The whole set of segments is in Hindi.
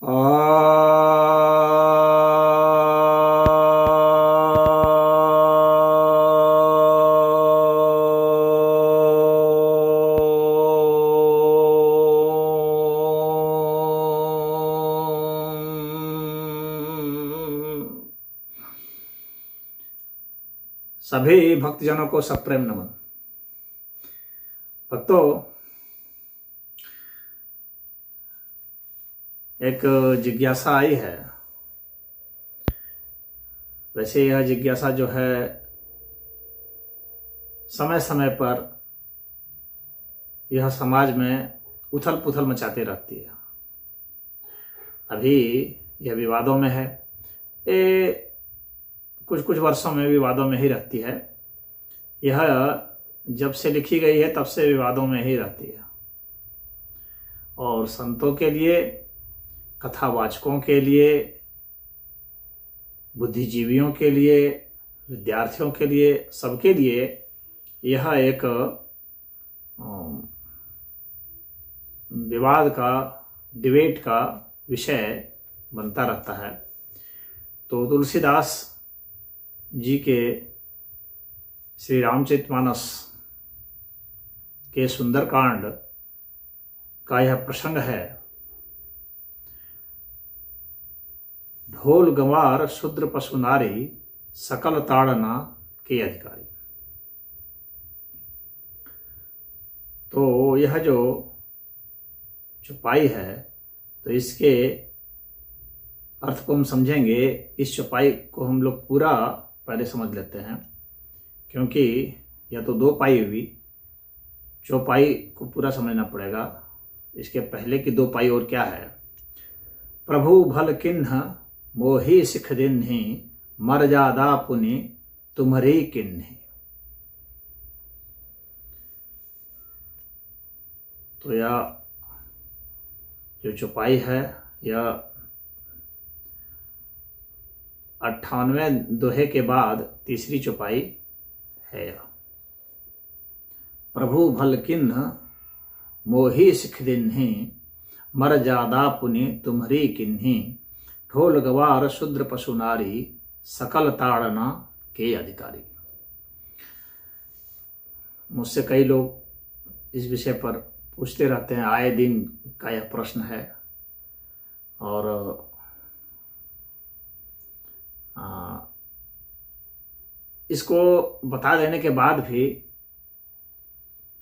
सभी भक्तजनों को सप्रेम नमन। भक्तों, एक जिज्ञासा आई है। वैसे यह जिज्ञासा जो है समय समय पर यह समाज में उथल पुथल मचाती रहती है। अभी यह विवादों में है, ये कुछ कुछ वर्षों में विवादों में ही रहती है। यह जब से लिखी गई है तब से विवादों में ही रहती है। और संतों के लिए, कथावाचकों के लिए, बुद्धिजीवियों के लिए, विद्यार्थियों के लिए, सबके लिए यह एक विवाद का, डिबेट का विषय बनता रहता है। तो तुलसीदास जी के श्री रामचरितमानस के सुंदरकांड का यह प्रसंग है। ढोल गंवार शूद्र पशु नारी, सकल ताड़ना के अधिकारी। तो यह जो चौपाई है, तो इसके अर्थ को हम समझेंगे। इस चौपाई को हम लोग पूरा पहले समझ लेते हैं, क्योंकि यह तो 2 पाई हुई, चौपाई को पूरा समझना पड़ेगा। इसके पहले की 2 पाई और क्या है? प्रभु भल किन्ह मोहि सिख दिन्हि, मर्यादा पुनि तुम्हरी किन्हि। तो यह जो चौपाई है, यह 98वें दोहे के बाद तीसरी चौपाई है। प्रभु भल किन्ह मोहि सिख दिन्हि, मर्यादा पुनि तुम्हरी किन्हि। ढोल गवार शूद्र पशु नारी, सकल ताड़ना के अधिकारी। मुझसे कई लोग इस विषय पर पूछते रहते हैं, आए दिन का यह प्रश्न है। और इसको बता देने के बाद भी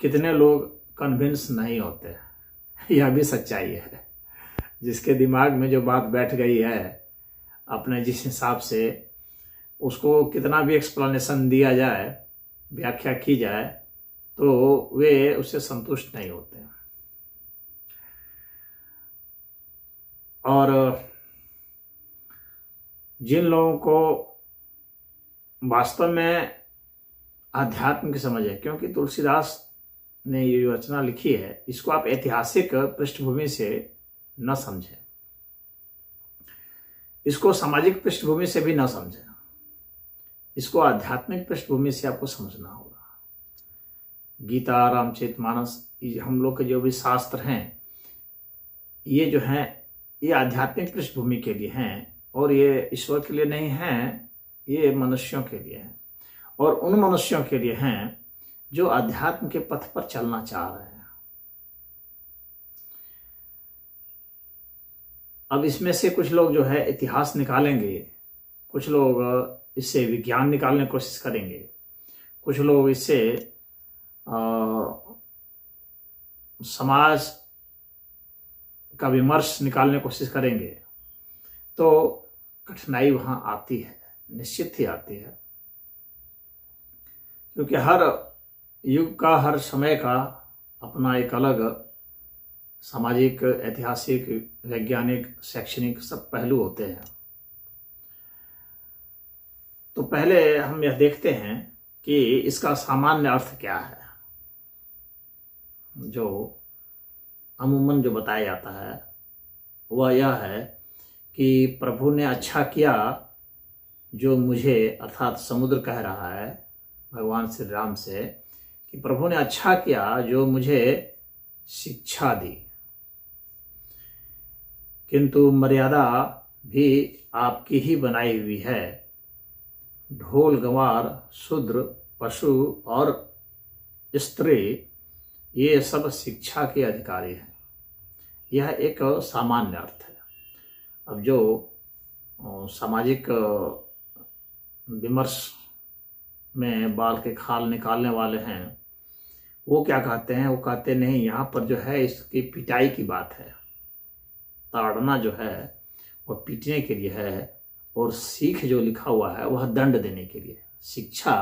कितने लोग कन्विंस नहीं होते, यह भी सच्चाई है। जिसके दिमाग में जो बात बैठ गई है, अपने जिस हिसाब से उसको कितना भी एक्सप्लेनेशन दिया जाए, व्याख्या की जाए, तो वे उससे संतुष्ट नहीं होते। और जिन लोगों को वास्तव में आध्यात्म की समझ है, क्योंकि तुलसीदास ने ये रचना लिखी है, इसको आप ऐतिहासिक पृष्ठभूमि से न समझें, इसको सामाजिक पृष्ठभूमि से भी न समझें, इसको आध्यात्मिक पृष्ठभूमि से आपको समझना होगा। गीता, रामचरितमानस, हम लोग के जो भी शास्त्र हैं, ये जो हैं, ये आध्यात्मिक पृष्ठभूमि के लिए हैं, और ये ईश्वर के लिए नहीं हैं, ये मनुष्यों के लिए हैं। और उन मनुष्यों के लिए हैं जो अध्यात्म के पथ पर चलना चाह रहे हैं। अब इसमें से कुछ लोग जो है इतिहास निकालेंगे, कुछ लोग इससे विज्ञान निकालने की कोशिश करेंगे, कुछ लोग इससे समाज का विमर्श निकालने की कोशिश करेंगे। तो कठिनाई वहां आती है, निश्चित ही आती है, क्योंकि हर युग का, हर समय का अपना एक अलग सामाजिक, ऐतिहासिक, वैज्ञानिक, शैक्षणिक सब पहलू होते हैं। तो पहले हम यह देखते हैं कि इसका सामान्य अर्थ क्या है। जो अमूमन जो बताया जाता है वह यह है कि प्रभु ने अच्छा किया जो मुझे, अर्थात समुद्र कह रहा है भगवान श्री राम से, कि प्रभु ने अच्छा किया जो मुझे शिक्षा दी। किंतु मर्यादा भी आपकी ही बनाई हुई है। ढोल गंवार, शूद्र, पशु और स्त्री ये सब शिक्षा के अधिकारी हैं। यह एक सामान्य अर्थ है। अब जो सामाजिक विमर्श में बाल के खाल निकालने वाले हैं वो क्या कहते हैं, वो कहते नहीं, यहाँ पर जो है इसकी पिटाई की बात है। ताड़ना जो है वह पीटने के लिए है और सीख जो लिखा हुआ है वह दंड देने के लिए। शिक्षा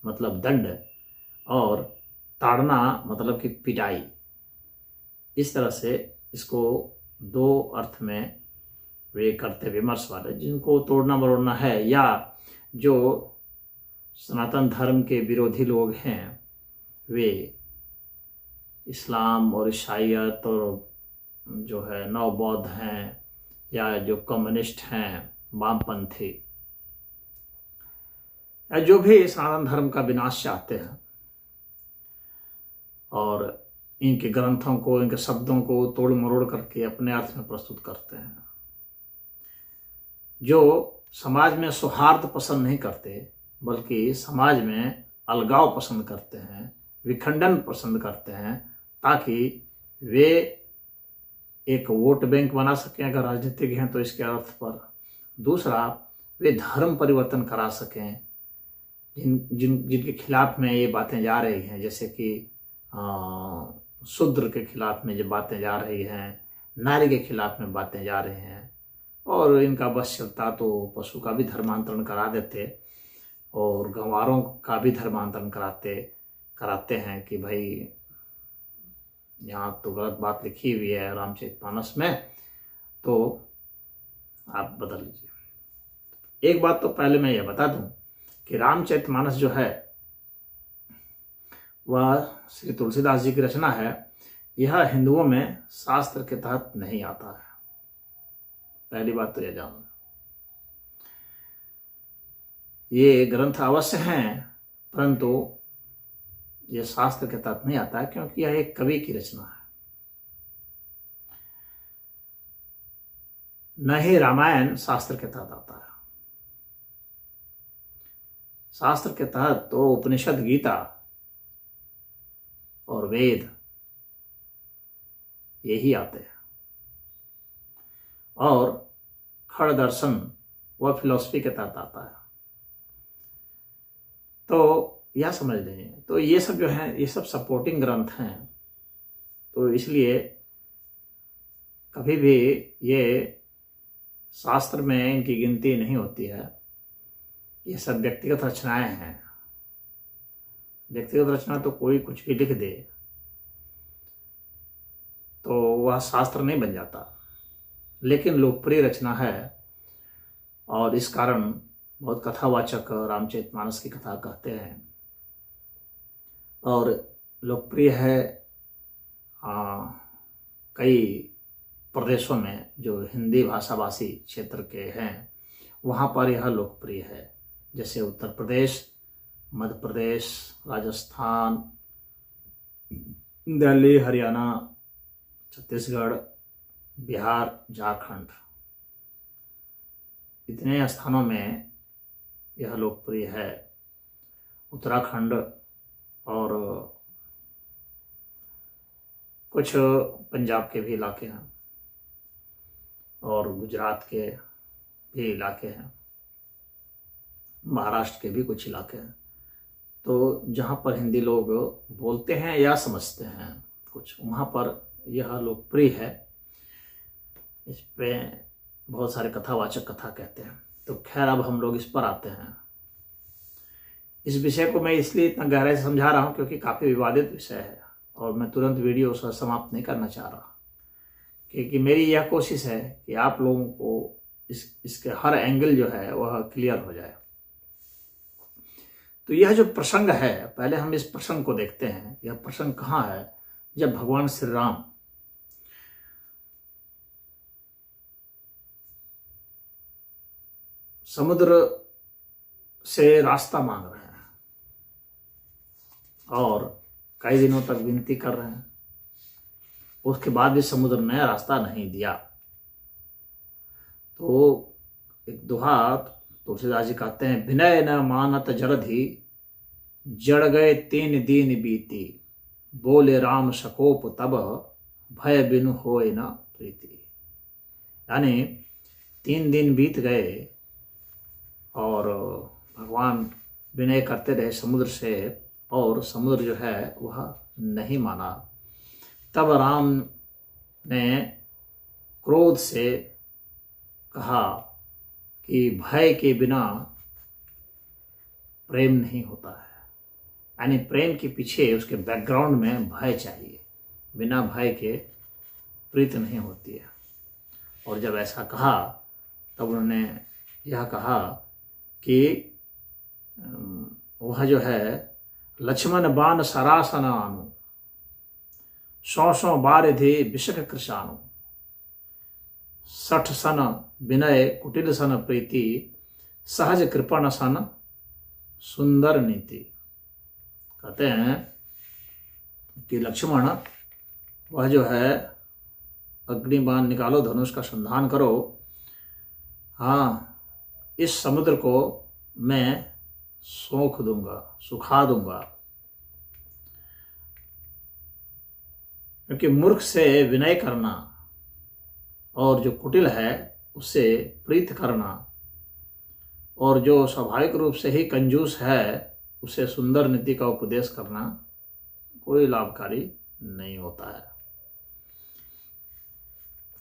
मतलब दंड और ताड़ना मतलब कि पिटाई। इस तरह से इसको दो अर्थ में वे करते विमर्श वाले, जिनको तोड़ना मरोड़ना है, या जो सनातन धर्म के विरोधी लोग हैं वे इस्लाम और ईसाईयत और जो है नव बौद्ध हैं या जो कम्युनिस्ट हैं, वामपंथी, या जो भी सनातन धर्म का विनाश चाहते हैं और इनके ग्रंथों को, इनके शब्दों को तोड़ मरोड़ करके अपने अर्थ में प्रस्तुत करते हैं। जो समाज में सौहार्द पसंद नहीं करते बल्कि समाज में अलगाव पसंद करते हैं, विखंडन पसंद करते हैं, ताकि वे एक वोट बैंक बना सकें अगर राजनीतिक हैं तो इसके अर्थ पर। दूसरा, वे धर्म परिवर्तन करा सकें जिनके खिलाफ में ये बातें जा रही हैं, जैसे कि शूद्र के खिलाफ में जो बातें जा रही हैं, नारी के खिलाफ में बातें जा रही हैं, और इनका बस चलता तो पशु का भी धर्मांतरण करा देते और गंवारों का भी धर्मांतरण कराते हैं कि भाई यहाँ तो गलत बात लिखी हुई है रामचरितमानस में, तो आप बदल लीजिए। एक बात तो पहले मैं यह बता दूं कि रामचरितमानस जो है वह श्री तुलसीदास जी की रचना है। यह हिंदुओं में शास्त्र के तहत नहीं आता है। पहली बात तो यह जानो। ये ग्रंथ अवश्य हैं परंतु यह शास्त्र के तहत नहीं आता है, क्योंकि यह एक कवि की रचना है। न ही रामायण शास्त्र के तहत आता है। शास्त्र के तहत तो उपनिषद, गीता और वेद यही आते हैं, और खड़ दर्शन वह फिलॉसफी के तहत आता है। तो यह समझ लें, तो ये सब जो है ये सब सपोर्टिंग ग्रंथ हैं। तो इसलिए कभी भी ये शास्त्र में इनकी गिनती नहीं होती है। ये सब व्यक्तिगत रचनाएं हैं। व्यक्तिगत रचना तो कोई कुछ भी लिख दे तो वह शास्त्र नहीं बन जाता, लेकिन लोकप्रिय रचना है और इस कारण बहुत कथावाचक रामचरितमानस की कथा कहते हैं और लोकप्रिय है। कई प्रदेशों में जो हिंदी भाषाभाषी क्षेत्र के हैं वहाँ पर यह लोकप्रिय है, जैसे उत्तर प्रदेश, मध्य प्रदेश, राजस्थान, दिल्ली, हरियाणा, छत्तीसगढ़, बिहार, झारखंड, इतने स्थानों में यह लोकप्रिय है। उत्तराखंड और कुछ पंजाब के भी इलाके हैं और गुजरात के भी इलाके हैं, महाराष्ट्र के भी कुछ इलाके हैं। तो जहाँ पर हिंदी लोग बोलते हैं या समझते हैं कुछ, वहाँ पर यह लोकप्रिय है। इस पे बहुत सारे कथावाचक कथा कहते हैं। तो खैर, अब हम लोग इस पर आते हैं। इस विषय को मैं इसलिए इतना गहराई से समझा रहा हूँ क्योंकि काफ़ी विवादित विषय है और मैं तुरंत वीडियो समाप्त नहीं करना चाह रहा, क्योंकि मेरी यह कोशिश है कि आप लोगों को इसके हर एंगल जो है वह क्लियर हो जाए। तो यह जो प्रसंग है, पहले हम इस प्रसंग को देखते हैं। यह प्रसंग कहाँ है? जब भगवान श्री राम समुद्र से रास्ता मांग रहे हैं और कई दिनों तक विनती कर रहे हैं, उसके बाद भी समुद्र ने रास्ता नहीं दिया। तो एक दोहा तुलसीदास जी कहते हैं, विनय न मानत जलधि जड़ गए 3 दिन बीती, बोले राम सकोप तब भय बिनु होए न प्रीति। यानी 3 दिन बीत गए और भगवान विनय करते रहे समुद्र से, और समुद्र जो है वह नहीं माना। तब राम ने क्रोध से कहा कि भय के बिना प्रेम नहीं होता है, यानी प्रेम के पीछे उसके बैकग्राउंड में भय चाहिए, बिना भय के प्रीत नहीं होती है। और जब ऐसा कहा तब उन्होंने यह कहा कि वह जो है लक्ष्मण बाण सरासन आनु, 100 बारिधि विषक कृशानु, 60 सन विनय कुटिल सन प्रीति, सहज कृपण सन सुंदर नीति। कहते हैं कि लक्ष्मण वह जो है अग्निबाण निकालो, धनुष का संधान करो, हाँ इस समुद्र को मैं सोख दूंगा, सुखा दूंगा। क्योंकि मूर्ख से विनय करना और जो कुटिल है उससे प्रीत करना, और जो स्वाभाविक रूप से ही कंजूस है उसे सुंदर नीति का उपदेश करना कोई लाभकारी नहीं होता है।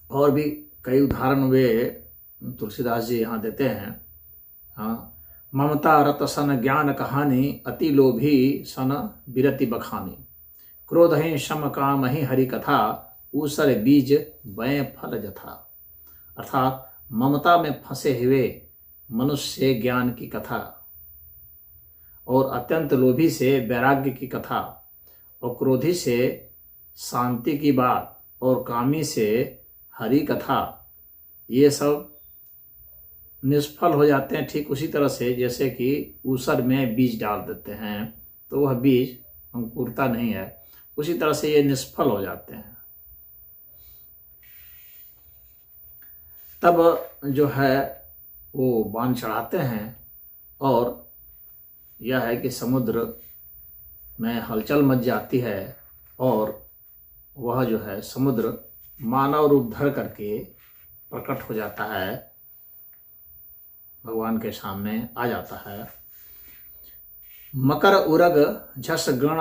और भी कई उदाहरण वे तुलसीदास जी यहाँ देते हैं। हाँ, ममता रत सन ज्ञान कहानी, अति लोभी सन बिरति बखानी, क्रोध ही शम काम ही हरि कथा, ऊसर बीज बय फल जथा। अर्थात ममता में फंसे हुए मनुष्य ज्ञान की कथा, और अत्यंत लोभी से वैराग्य की कथा, और क्रोधी से शांति की बात, और कामी से हरि कथा, ये सब निष्फल हो जाते हैं। ठीक उसी तरह से जैसे कि ऊसर में बीज डाल देते हैं तो वह बीज अंकुरता नहीं है, उसी तरह से ये निष्फल हो जाते हैं। तब जो है वो बाण चढ़ाते हैं, और यह है कि समुद्र में हलचल मच जाती है, और वह जो है समुद्र मानव रूप धर करके प्रकट हो जाता है, भगवान के सामने आ जाता है। मकर उरग झस गण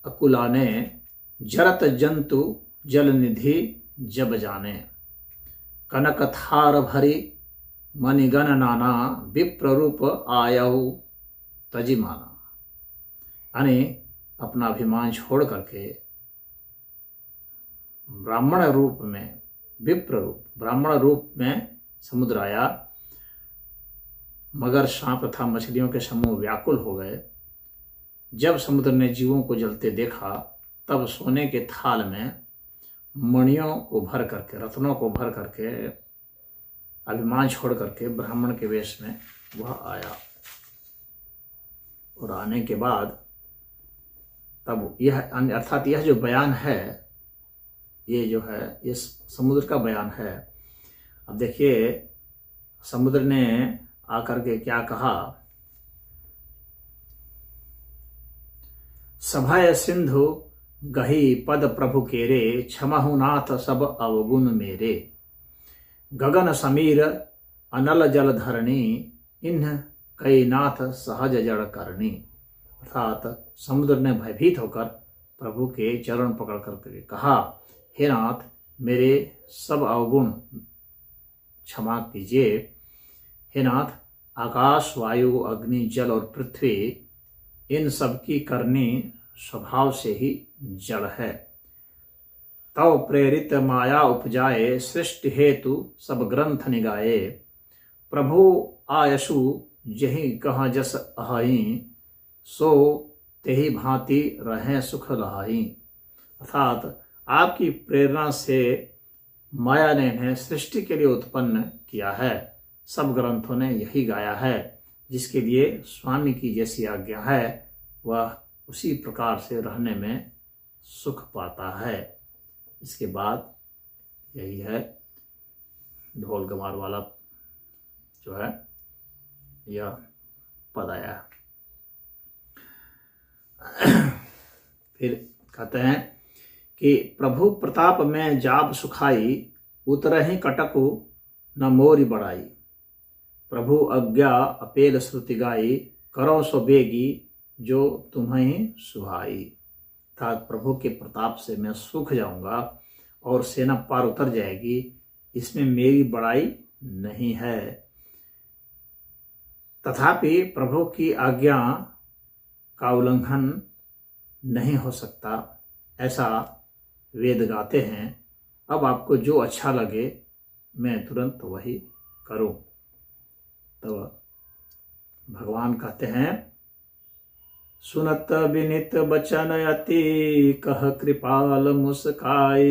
अकुलाने, जरत जंतु जल निधि जब जाने, कनक थार भरी मणिगण नाना, विप्र रूप आयहु तजी माना। यानी अपना अभिमान छोड़ करके ब्राह्मण रूप में, विप्र रूप ब्राह्मण रूप में समुद्र आया। मगर, सांप तथा मछलियों के समूह व्याकुल हो गए। जब समुद्र ने जीवों को जलते देखा तब सोने के थाल में मणियों को भर करके, रत्नों को भर करके, अभिमान छोड़ करके ब्राह्मण के वेश में वह आया। और आने के बाद तब यह, अर्थात यह जो बयान है, ये जो है इस समुद्र का बयान है। अब देखिए समुद्र ने आकर के क्या कहा, सभय सिंधु गही पद प्रभु केरे, क्षमहु नाथ सब अवगुण मेरे, गगन समीर अनल जल धरणी, इन्ह कई नाथ सहज जड़ करणी। अर्थात समुद्र ने भयभीत होकर प्रभु के चरण पकड़ करके कहा, हे नाथ मेरे सब अवगुण क्षमा कीजिए। हे नाथ, आकाश वायु अग्नि जल और पृथ्वी, इन सब की करनी स्वभाव से ही जड़ है। तव प्रेरित माया उपजाए, सृष्टि हेतु सब ग्रंथ निगाए, प्रभु आयसु जही कहाँ जस अहाई, सो तेहि भांति रहें सुख लहाई। अर्थात आपकी प्रेरणा से माया ने इन्हें सृष्टि के लिए उत्पन्न किया है, सब ग्रंथों ने यही गाया है। जिसके लिए स्वामी की जैसी आज्ञा है वह उसी प्रकार से रहने में सुख पाता है। इसके बाद यही है ढोल गमार वाला जो है यह पद आया है। फिर कहते हैं कि प्रभु प्रताप में जाब सुखाई, उतरहि कटकु न मोरी बढ़ाई। प्रभु आज्ञा अपेल श्रुति गाई, करो सो बेगी जो तुम्हें सुहाई। अर्थात प्रभु के प्रताप से मैं सूख जाऊंगा और सेना पार उतर जाएगी, इसमें मेरी बड़ाई नहीं है। तथापि प्रभु की आज्ञा का उल्लंघन नहीं हो सकता, ऐसा वेद गाते हैं। अब आपको जो अच्छा लगे मैं तुरंत वही करूं। तो भगवान कहते हैं, सुनत विनित बचन अति, कह कृपाल मुस्काई।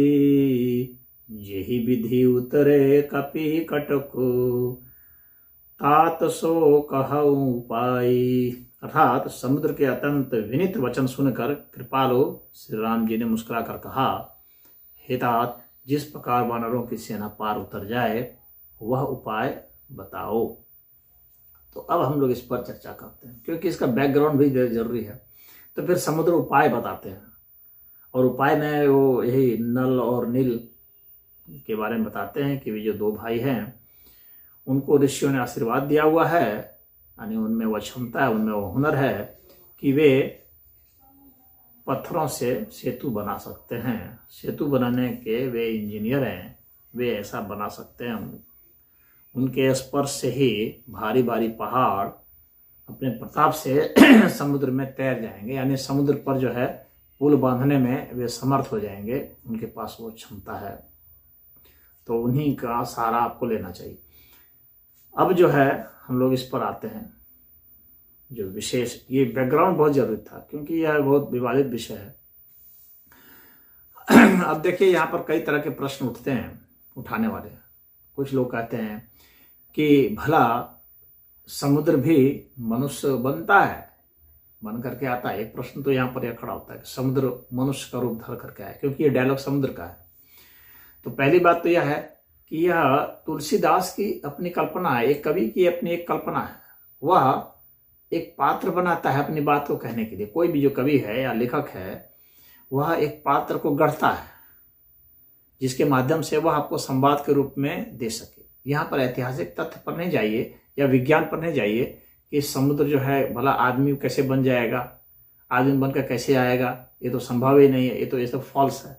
जेहि विधि उतरे कपि कटकु, तात सो कहऊं पाई। अर्थात समुद्र के अत्यंत विनित वचन सुनकर कृपालु श्री राम जी ने मुस्कुरा कर कहा, हे तात, जिस प्रकार वानरों की सेना पार उतर जाए वह उपाय बताओ। तो अब हम लोग इस पर चर्चा करते हैं, क्योंकि इसका बैकग्राउंड भी जरूरी है। तो फिर समुद्र उपाय बताते हैं, और उपाय में वो यही नल और नील के बारे में बताते हैं कि वे जो दो भाई हैं उनको ऋषियों ने आशीर्वाद दिया हुआ है, यानी उनमें वह क्षमता है, उनमें वो हुनर है कि वे पत्थरों से सेतु बना सकते हैं। सेतु बनाने के वे इंजीनियर हैं, वे ऐसा बना सकते हैं। उनके स्पर्श से ही भारी भारी पहाड़ अपने प्रताप से समुद्र में तैर जाएंगे, यानी समुद्र पर जो है पुल बांधने में वे समर्थ हो जाएंगे। उनके पास वो क्षमता है, तो उन्हीं का सहारा आपको लेना चाहिए। अब जो है हम लोग इस पर आते हैं, जो विशेष ये बैकग्राउंड बहुत जरूरी था, क्योंकि यह बहुत विवादित विषय है। अब देखिए, यहाँ पर कई तरह के प्रश्न उठते हैं, उठाने वाले। कुछ लोग कहते हैं कि भला समुद्र भी मनुष्य बनता है, बन करके आता है। एक प्रश्न तो यहाँ पर यह खड़ा होता है कि समुद्र मनुष्य का रूप धर करके आया, क्योंकि ये डायलॉग समुद्र का है। तो पहली बात तो यह है कि यह तुलसीदास की अपनी कल्पना है, एक कवि की अपनी एक कल्पना है। वह एक पात्र बनाता है अपनी बात को कहने के लिए। कोई भी जो कवि है या लेखक है, वह एक पात्र को गढ़ता है जिसके माध्यम से वह आपको संवाद के रूप में दे सके। यहाँ पर ऐतिहासिक तथ्य पर नहीं जाइए या विज्ञान पर नहीं जाइए कि समुद्र जो है भला आदमी कैसे बन जाएगा, आदमी बनकर कैसे आएगा, ये तो संभव ही नहीं है, ये तो फॉल्स है।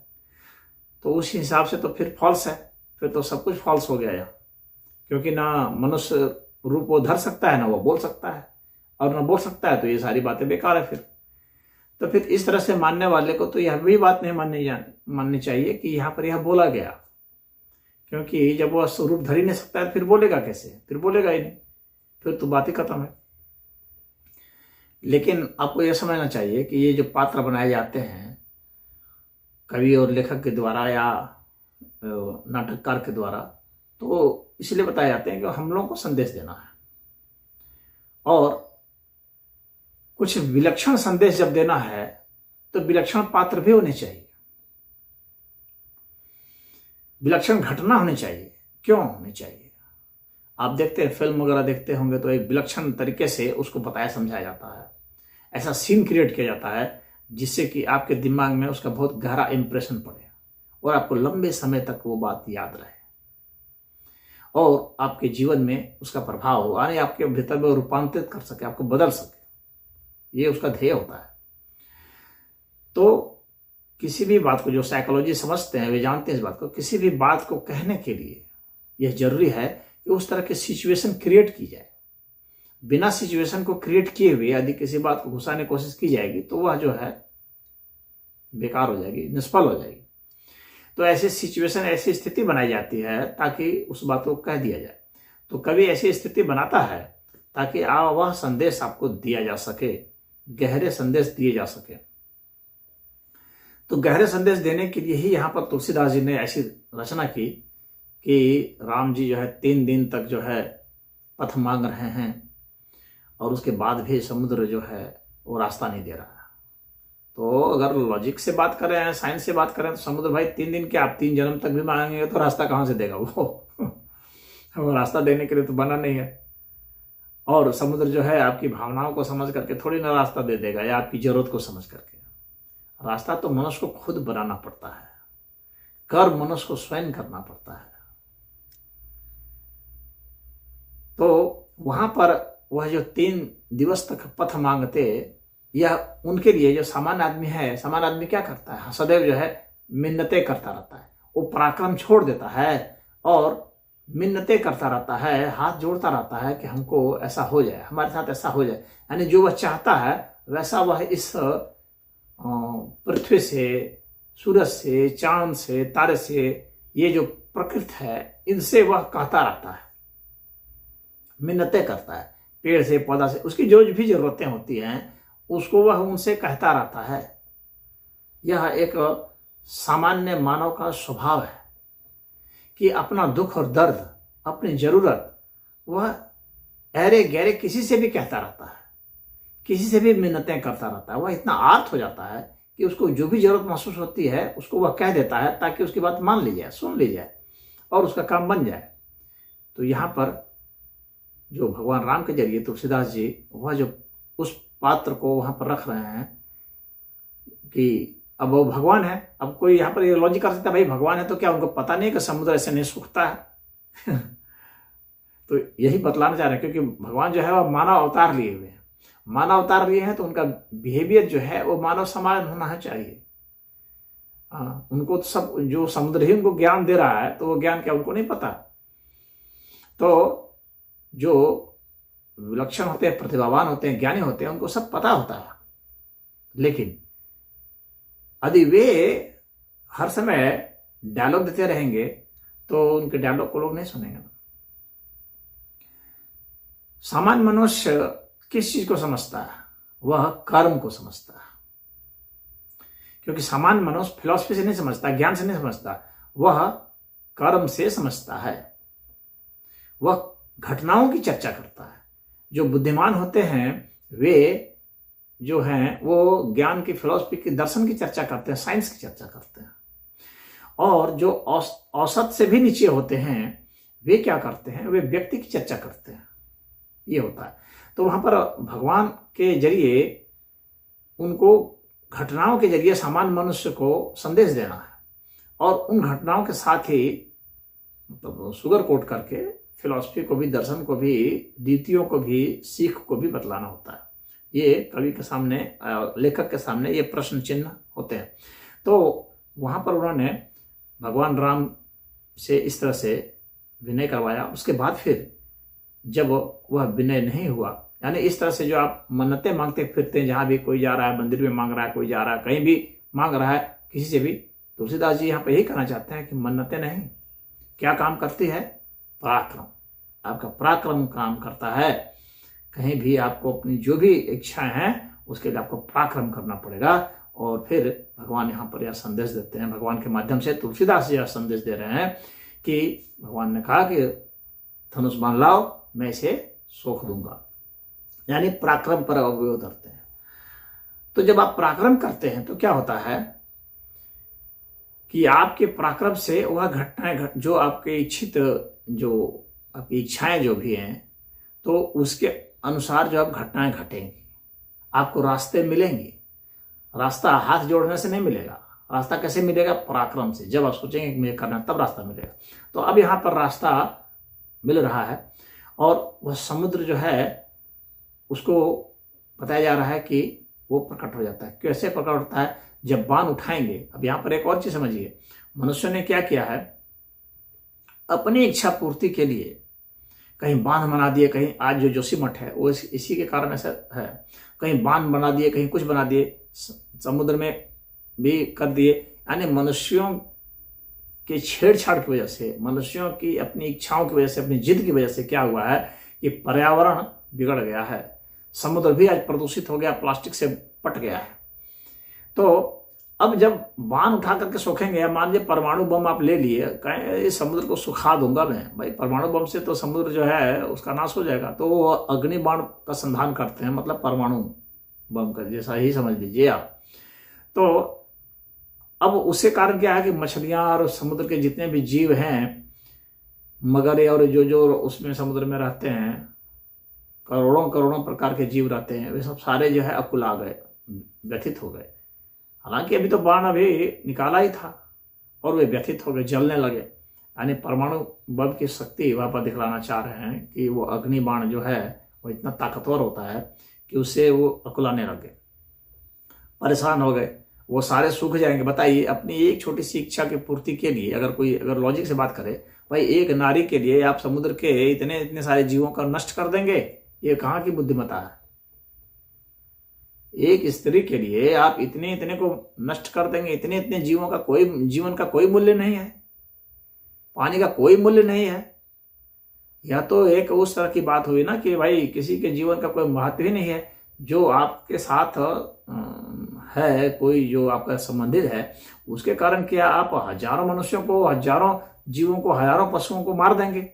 तो उस हिसाब से तो फिर फॉल्स है, फिर तो सब कुछ फॉल्स हो गया यहाँ। क्योंकि ना मनुष्य रूप वो धर सकता है, ना वो बोल सकता है, और ना बोल सकता है, तो ये सारी बातें बेकार है फिर। तो फिर इस तरह से मानने वाले को तो यह भी बात नहीं माननी चाहिए कि यहाँ पर यह बोला गया, क्योंकि जब वह स्वरूप धर ही नहीं सकता है फिर बोलेगा कैसे? फिर बोलेगा ही नहीं, फिर तो बात ही खत्म है। लेकिन आपको यह समझना चाहिए कि ये जो पात्र बनाए जाते हैं कवि और लेखक के द्वारा या नाटककार के द्वारा, तो इसलिए बताए जाते हैं कि हम लोगों को संदेश देना है, और कुछ विलक्षण संदेश जब देना है तो विलक्षण पात्र भी होने चाहिए, विलक्षण घटना होनी चाहिए। क्यों होनी चाहिए? आप देखते हैं, फिल्म वगैरह देखते होंगे तो एक विलक्षण तरीके से उसको बताया समझाया जाता है, ऐसा सीन क्रिएट किया जाता है जिससे कि आपके दिमाग में उसका बहुत गहरा इंप्रेशन पड़े और आपको लंबे समय तक वो बात याद रहे और आपके जीवन में उसका प्रभाव हो, यानी आपके भीतर में रूपांतरित कर सके, आपको बदल सके। ये उसका ध्येय होता है। तो किसी भी बात को, जो साइकोलॉजी समझते हैं वे जानते हैं इस बात को, किसी भी बात को कहने के लिए यह जरूरी है कि उस तरह की सिचुएशन क्रिएट की जाए। बिना सिचुएशन को क्रिएट किए हुए यदि किसी बात को घुसाने की कोशिश की जाएगी तो वह जो है बेकार हो जाएगी, निष्फल हो जाएगी। तो ऐसी सिचुएशन, ऐसी स्थिति बनाई जाती है ताकि उस बात को कह दिया जाए। तो कभी ऐसी स्थिति बनाता है ताकि वह संदेश आपको दिया जा सके, गहरे संदेश दिए जा सके। तो गहरे संदेश देने के लिए ही यहाँ पर तुलसीदास जी ने ऐसी रचना की कि राम जी जो है 3 दिन तक जो है पथ मांग रहे हैं और उसके बाद भी समुद्र जो है वो रास्ता नहीं दे रहा है। तो अगर लॉजिक से बात करें, साइंस से बात करें, तो समुद्र भाई 3 दिन क्या, आप 3 जन्म तक भी मांगेंगे तो रास्ता कहाँ से देगा वो? वो रास्ता देने के लिए तो बना नहीं है। और समुद्र जो है आपकी भावनाओं को समझ करके थोड़ी ना रास्ता दे देगा, या आपकी जरूरत को समझ करके। रास्ता तो मनुष्य को खुद बनाना पड़ता है, कर्म मनुष्य को स्वयं करना पड़ता है। तो वहां पर वह जो 3 दिवस तक पथ मांगते, यह उनके लिए जो सामान्य आदमी है, सामान्य आदमी क्या करता है, सदैव जो है मिन्नतें करता रहता है। वो पराक्रम छोड़ देता है और मिन्नतें करता रहता है, हाथ जोड़ता रहता है कि हमको ऐसा हो जाए, हमारे साथ ऐसा हो जाए। यानी जो वह चाहता है वैसा वह इस पृथ्वी से, सूरज से, चांद से, तारे से, ये जो प्रकृति है, इनसे वह कहता रहता है, मिन्नतें करता है। पेड़ से, पौधा से, उसकी जो भी जरूरतें होती हैं उसको वह उनसे कहता रहता है। यह एक सामान्य मानव का स्वभाव है कि अपना दुख और दर्द, अपनी जरूरत वह अरे गहरे किसी से भी कहता रहता है, किसी से भी मिन्नतें करता रहता है। वह इतना आर्त हो जाता है कि उसको जो भी जरूरत महसूस होती है उसको वह कह देता है, ताकि उसकी बात मान ली जाए, सुन ली जाए और उसका काम बन जाए। तो यहाँ पर जो भगवान राम के जरिए तुलसीदास जी वह जो उस पात्र को वहां पर रख रहे हैं कि अब वो भगवान है। अब कोई यहाँ पर ये लॉजिक कर सकता है, भाई भगवान है तो क्या उनको पता नहीं कि समुद्र ऐसे नहीं सूखता है? तो यही बतलाना चाह रहे हैं, क्योंकि भगवान जो है वह मानव अवतार लिए हुए हैं। मानव अवतार लिए हैं तो उनका बिहेवियर जो है वो मानव समान होना चाहिए। उनको तो सब, जो समुद्र ही उनको ज्ञान दे रहा है, तो वो ज्ञान क्या उनको नहीं पता? तो जो विलक्षण होते हैं, प्रतिभावान होते हैं, ज्ञानी होते हैं, उनको सब पता होता है। लेकिन यदि वे हर समय डायलॉग देते रहेंगे तो उनके डायलॉग को लोग नहीं सुनेंगे। सामान्य मनुष्य किस चीज को समझता है? वह कर्म को समझता है। क्योंकि सामान्य मनुष्य फिलॉसफी से नहीं समझता, ज्ञान से नहीं समझता, वह कर्म से समझता है। वह घटनाओं की चर्चा करता है। जो बुद्धिमान होते हैं वे जो हैं वो ज्ञान की, फिलॉसफी की, दर्शन की चर्चा करते हैं, साइंस की चर्चा करते हैं। और जो औसत से भी नीचे होते हैं वे क्या करते हैं? वे व्यक्ति की चर्चा करते हैं। ये होता है। तो वहां पर भगवान के जरिए उनको घटनाओं के जरिए सामान्य मनुष्य को संदेश देना है, और उन घटनाओं के साथ ही मतलब सुगर कोट करके फिलॉसफी को भी, दर्शन को भी, रीतियों को भी, सीख को भी बतलाना होता है। ये कवि के सामने, लेखक के सामने ये प्रश्न चिन्ह होते हैं। तो वहां पर उन्होंने भगवान राम से इस तरह से विनय करवाया। उसके बाद फिर जब वह विनय नहीं हुआ, यानी इस तरह से जो आप मन्नतें मांगते फिरते हैं, जहां भी कोई जा रहा है, मंदिर में मांग रहा है, कोई जा रहा है, कहीं भी मांग रहा है, किसी से भी, तुलसीदास जी यहाँ पर यही कहना चाहते हैं कि मन्नतें नहीं, क्या काम करती है? पराक्रम। आपका पराक्रम काम करता है। कहीं भी आपको अपनी जो भी इच्छाएं हैं उसके लिए आपको पराक्रम करना पड़ेगा। और फिर भगवान यहाँ पर यह संदेश देते हैं, भगवान के माध्यम से तुलसीदास जी यह संदेश दे रहे हैं कि भगवान ने कहा कि धनुष बांध लाओ, मैं इसे सोख दूंगा। यानी पराक्रम पर वे उतरते हैं। तो जब आप पराक्रम करते हैं तो क्या होता है कि आपके पराक्रम से वह घटनाएं जो आपके इच्छित, जो आपकी इच्छाएं जो भी हैं, तो उसके अनुसार जो आप घटनाएं घटेंगी, आपको रास्ते मिलेंगे। रास्ता हाथ जोड़ने से नहीं मिलेगा। रास्ता कैसे मिलेगा? पराक्रम से। जब आप सोचेंगे कि मुझे करना, तब रास्ता मिलेगा। तो अब यहाँ पर रास्ता मिल रहा है, और वह समुद्र जो है उसको बताया जा रहा है कि वो प्रकट हो जाता है। कैसे प्रकट होता है? जब बाण उठाएंगे। अब यहाँ पर एक और चीज समझिए, मनुष्य ने क्या किया है, अपनी इच्छा पूर्ति के लिए कहीं बांध बना दिए, कहीं आज जो जोशीमठ है वो इसी के कारण ऐसा है, कहीं बांध बना दिए, कहीं कुछ बना दिए, समुद्र में भी कर दिए। यानी मनुष्यों के छेड़छाड़ की वजह से, मनुष्यों की अपनी इच्छाओं की वजह से, अपनी जिद की वजह से क्या हुआ है कि पर्यावरण बिगड़ गया है। समुद्र भी आज प्रदूषित हो गया, प्लास्टिक से पट गया है। तो अब जब बाण उठा करके सोखेंगे, या मान लीजिए परमाणु बम आप ले लिए, कहें इस समुद्र को सुखा दूंगा मैं, भाई परमाणु बम से तो समुद्र जो है उसका नाश हो जाएगा। तो वो अग्नि बाण का संधान करते हैं, मतलब परमाणु बम का जैसा ही समझ लीजिए आप। तो अब उसके कारण क्या है कि मछलियां और समुद्र के जितने भी जीव हैं, मगर और जो जो उसमें समुद्र में रहते हैं, करोड़ों करोड़ों प्रकार के जीव रहते हैं, वे सब सारे जो है अकुला गए, व्यथित हो गए। हालांकि अभी तो बाण अभी निकाला ही था और वे व्यथित हो गए, जलने लगे। यानी परमाणु बम की शक्ति वहां पर दिखलाना चाह रहे हैं कि वो अग्नि बाण जो है वो इतना ताकतवर होता है कि उससे वो अकुलाने लगे, परेशान हो गए, वो सारे सूख जाएंगे। बताइए, अपनी एक छोटी सी इच्छा की पूर्ति के लिए अगर लॉजिक से बात करे, भाई एक नारी के लिए आप समुद्र के इतने इतने सारे जीवों का नष्ट कर देंगे, ये कहाँ की बुद्धिमत्ता है? एक स्त्री के लिए आप इतने इतने को नष्ट कर देंगे, इतने इतने जीवों का जीवन का कोई मूल्य नहीं है, पानी का कोई मूल्य नहीं है। या तो एक उस तरह की बात हुई ना कि भाई किसी के जीवन का कोई महत्व ही नहीं है। जो आपके साथ है, कोई जो आपका संबंधित है, उसके कारण क्या आप हजारों मनुष्यों को, हजारों जीवों को, हजारों पशुओं को मार देंगे?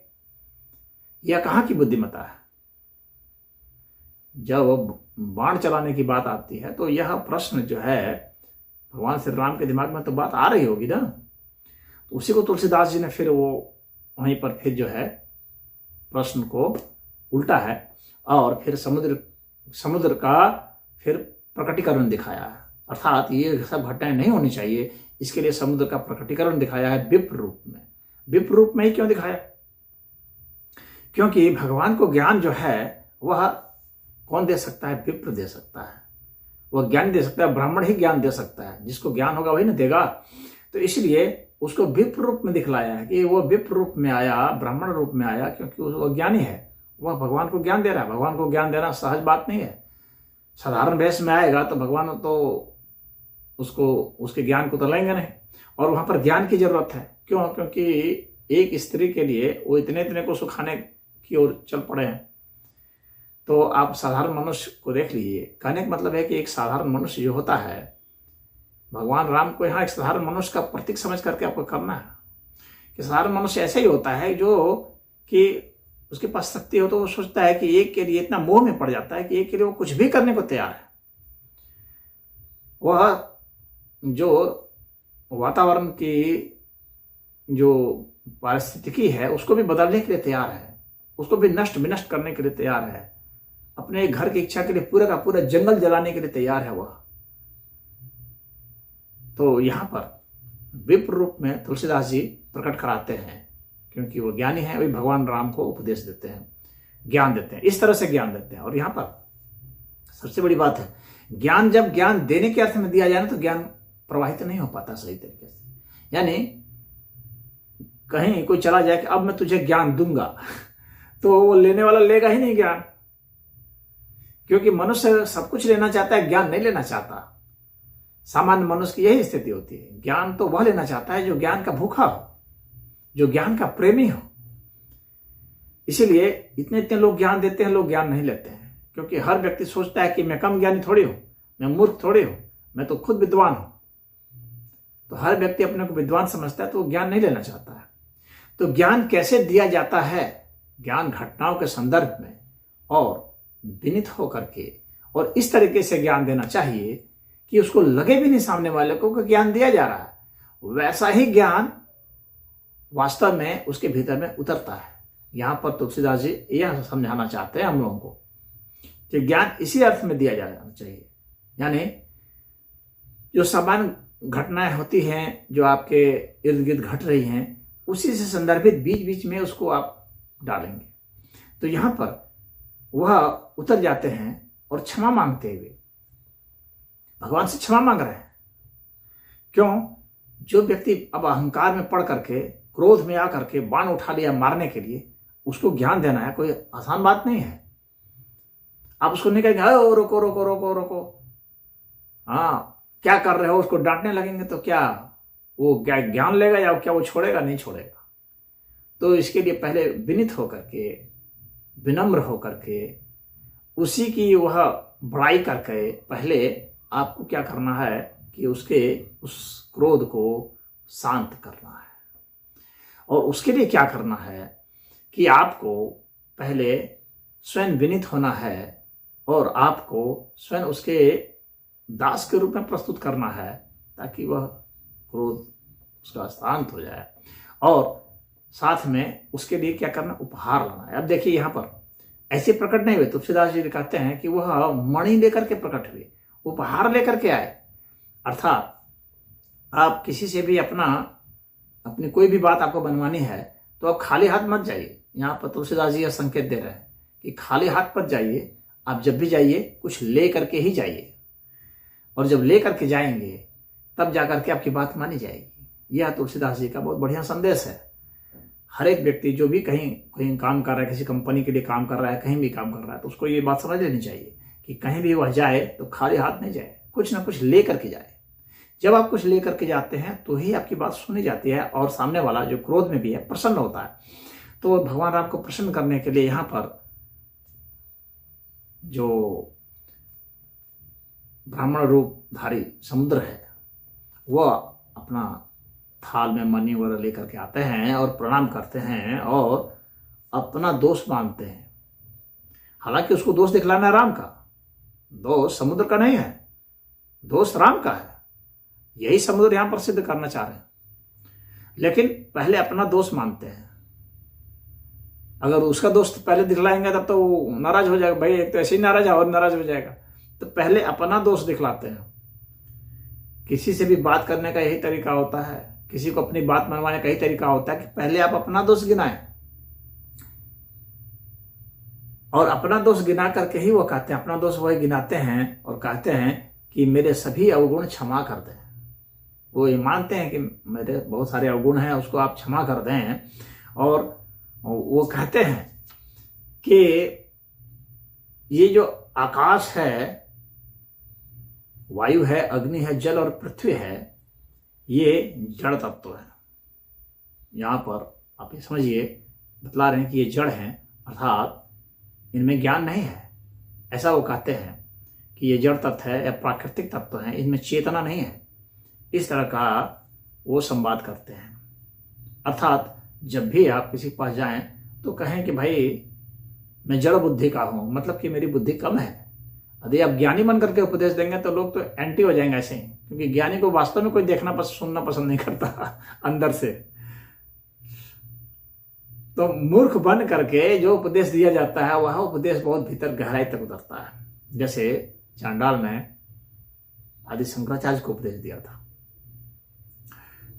यह कहाँ की बुद्धिमत्ता है? जब बाण चलाने की बात आती है तो यह प्रश्न जो है भगवान श्री राम के दिमाग में तो बात आ रही होगी ना। तो उसी को तुलसीदास जी ने फिर वो वहीं पर फिर जो है प्रश्न को उल्टा है और फिर समुद्र का फिर प्रकटीकरण दिखाया है। अर्थात ये सब घटनाएं नहीं होनी चाहिए, इसके लिए समुद्र का प्रकटीकरण दिखाया है विप्र रूप में। विप्र रूप में ही क्यों दिखाया? क्योंकि भगवान को ज्ञान जो है वह कौन दे सकता है? विप्र दे सकता है। वह ज्ञान दे सकता है, ब्राह्मण ही ज्ञान दे सकता है। जिसको ज्ञान होगा वही ना देगा। तो इसलिए उसको विप्र रूप में दिखलाया है कि वो विप्र रूप में आया, ब्राह्मण रूप में आया, क्योंकि वह ज्ञानी है, वह भगवान को ज्ञान दे रहा है। भगवान को ज्ञान देना सहज बात नहीं है। साधारण वेश में आएगा तो भगवान तो उसको, उसके ज्ञान को तो लेंगे नहीं, और वहां पर ज्ञान की जरूरत है। क्यों? क्योंकि एक स्त्री के लिए वो इतने इतने को सुखाने की ओर चल पड़े हैं। तो आप साधारण मनुष्य को देख लीजिए। कहने का मतलब है कि एक साधारण मनुष्य जो होता है, भगवान राम को यहाँ एक साधारण मनुष्य का प्रतीक समझ करके आपको करना है कि साधारण मनुष्य ऐसे ही होता है जो कि उसके पास शक्ति हो तो वो सोचता है कि एक के लिए इतना मोह में पड़ जाता है कि एक के लिए वो कुछ भी करने को तैयार है। वह जो वातावरण की जो पारिस्थितिकी है उसको भी बदलने के लिए तैयार है, उसको भी नष्ट विनष्ट करने के लिए तैयार है, अपने घर की इच्छा के लिए पूरा का पूरा जंगल जलाने के लिए तैयार है वह। तो यहां पर विप्र रूप में तुलसीदास जी प्रकट कराते हैं, क्योंकि वो ज्ञानी है, वही भगवान राम को उपदेश देते हैं, ज्ञान देते हैं, इस तरह से ज्ञान देते हैं। और यहां पर सबसे बड़ी बात है, ज्ञान जब ज्ञान देने के अर्थ में दिया जाए ना तो ज्ञान प्रवाहित नहीं हो पाता सही तरीके से। यानी कहीं कोई चला जाए कि अब मैं तुझे ज्ञान दूंगा तो वो लेने वाला लेगा ही नहीं ज्ञान, क्योंकि मनुष्य सब कुछ लेना चाहता है, ज्ञान नहीं लेना चाहता। सामान्य मनुष्य की यही स्थिति होती है। ज्ञान तो वह लेना चाहता है जो ज्ञान का भूखा हो, जो ज्ञान का प्रेमी हो। इसीलिए इतने इतने लोग ज्ञान देते हैं, लोग ज्ञान नहीं लेते हैं, क्योंकि हर व्यक्ति सोचता है कि मैं कम ज्ञानी थोड़ी हूं, मैं मूर्ख थोड़ी हूं, मैं तो खुद विद्वान हूं। तो हर व्यक्ति अपने को विद्वान समझता है तो वो ज्ञान नहीं लेना चाहता है। तो ज्ञान कैसे दिया जाता है? ज्ञान घटनाओं के संदर्भ में और विनीत होकर के, और इस तरीके से ज्ञान देना चाहिए कि उसको लगे भी नहीं सामने वाले को कि ज्ञान दिया जा रहा है। वैसा ही ज्ञान वास्तव में उसके भीतर में उतरता है। यहां पर तुलसीदास जी यह समझाना चाहते हैं हम लोगों को कि ज्ञान इसी अर्थ में दिया जाना चाहिए। यानी जो सामान्य घटनाएं होती हैं, जो आपके इर्द गिर्द घट रही हैं, उसी से संदर्भित बीच बीच में उसको आप डालेंगे तो यहां पर वह उतर जाते हैं और क्षमा मांगते हुए भगवान से क्षमा मांग रहे हैं। क्यों? जो व्यक्ति अब अहंकार में पड़ करके, क्रोध में आकर के बाण उठा लिया मारने के लिए, उसको ज्ञान देना है कोई आसान बात नहीं है। आप उसको नहीं कहेंगे रोको रोको रोको रोको, हाँ क्या कर रहे हो, उसको डांटने लगेंगे तो क्या वो क्या ज्ञान लेगा या क्या वो छोड़ेगा? नहीं छोड़ेगा। तो इसके लिए पहले विनित होकर के, विनम्र होकर के, उसी की वह बड़ाई करके पहले आपको क्या करना है कि उसके उस क्रोध को शांत करना है। और उसके लिए क्या करना है कि आपको पहले स्वयं विनीत होना है और आपको स्वयं उसके दास के रूप में प्रस्तुत करना है, ताकि वह क्रोध उसका शांत हो जाए। और साथ में उसके लिए क्या करना, उपहार लाना है। अब देखिए यहाँ पर ऐसे प्रकट नहीं हुए। तुलसीदास जी कहते हैं कि वह मणि लेकर के प्रकट हुए, उपहार लेकर के आए। अर्थात आप किसी से भी अपनी कोई भी बात आपको बनवानी है तो आप खाली हाथ मत जाइए। यहाँ पर तुलसीदास जी यह संकेत दे रहे हैं कि खाली हाथ मत जाइए, आप जब भी जाइए कुछ ले करके ही जाइए, और जब ले करके जाएंगे तब जाकर के आपकी बात मानी जाएगी। यह तुलसीदास जी का बहुत बढ़िया संदेश है। हर एक व्यक्ति जो भी कहीं काम कर रहा है, किसी कंपनी के लिए काम कर रहा है, कहीं भी काम कर रहा है, तो उसको ये बात समझ लेनी चाहिए कि कहीं भी वह जाए तो खाली हाथ नहीं जाए, कुछ ना कुछ ले करके जाए। जब आप कुछ ले करके जाते हैं तो ही आपकी बात सुनी जाती है, और सामने वाला जो क्रोध में भी है प्रसन्न होता है। तो भगवान राम को प्रसन्न करने के लिए यहाँ पर जो ब्राह्मण रूपधारी समुद्र है वह अपना थाल में मणि वगैरह लेकर के आते हैं और प्रणाम करते हैं और अपना दोष मानते हैं। हालांकि उसको दोष दिखलाना है राम का, दोष समुद्र का नहीं है, दोष राम का है। यही समुद्र यहां पर सिद्ध करना चाह रहे हैं। लेकिन पहले अपना दोष मानते हैं। अगर उसका दोष पहले दिखलाएंगे तब तो वो नाराज हो जाएगा। भाई एक तो ऐसे ही नाराज है और नाराज हो जाएगा। तो पहले अपना दोष दिखलाते हैं। किसी से भी बात करने का यही तरीका होता है, किसी को अपनी बात मनवाने का यही तरीका होता है कि पहले आप अपना दोष गिनाएं, और अपना दोष गिना करके ही वो कहते हैं, अपना दोष वही गिनाते हैं और कहते हैं कि मेरे सभी अवगुण क्षमा कर दें। वो ये मानते हैं कि मेरे बहुत सारे अवगुण हैं, उसको आप क्षमा कर दें। और वो कहते हैं कि ये जो आकाश है, वायु है, अग्नि है, जल और पृथ्वी है, ये जड़ तत्व है। यहां पर आप ये समझिए, बतला रहे हैं कि ये जड़ हैं, अर्थात इनमें ज्ञान नहीं है। ऐसा वो कहते हैं कि ये जड़ तत्व है या प्राकृतिक तत्व है, इनमें चेतना नहीं है। इस तरह का वो संवाद करते हैं। अर्थात जब भी आप किसी के पास जाएं तो कहें कि भाई मैं जड़ बुद्धि का हूं, मतलब कि मेरी बुद्धि कम है। यदि आप ज्ञानी बन करके उपदेश देंगे तो लोग तो एंटी हो जाएंगे ऐसे ही, क्योंकि ज्ञानी को वास्तव में कोई देखना सुनना पसंद नहीं करता अंदर से। तो मूर्ख बन करके जो उपदेश दिया जाता है वह उपदेश बहुत भीतर गहराई तक उतरता है। जैसे चांडाल ने आदि शंकराचार्य को उपदेश दिया था।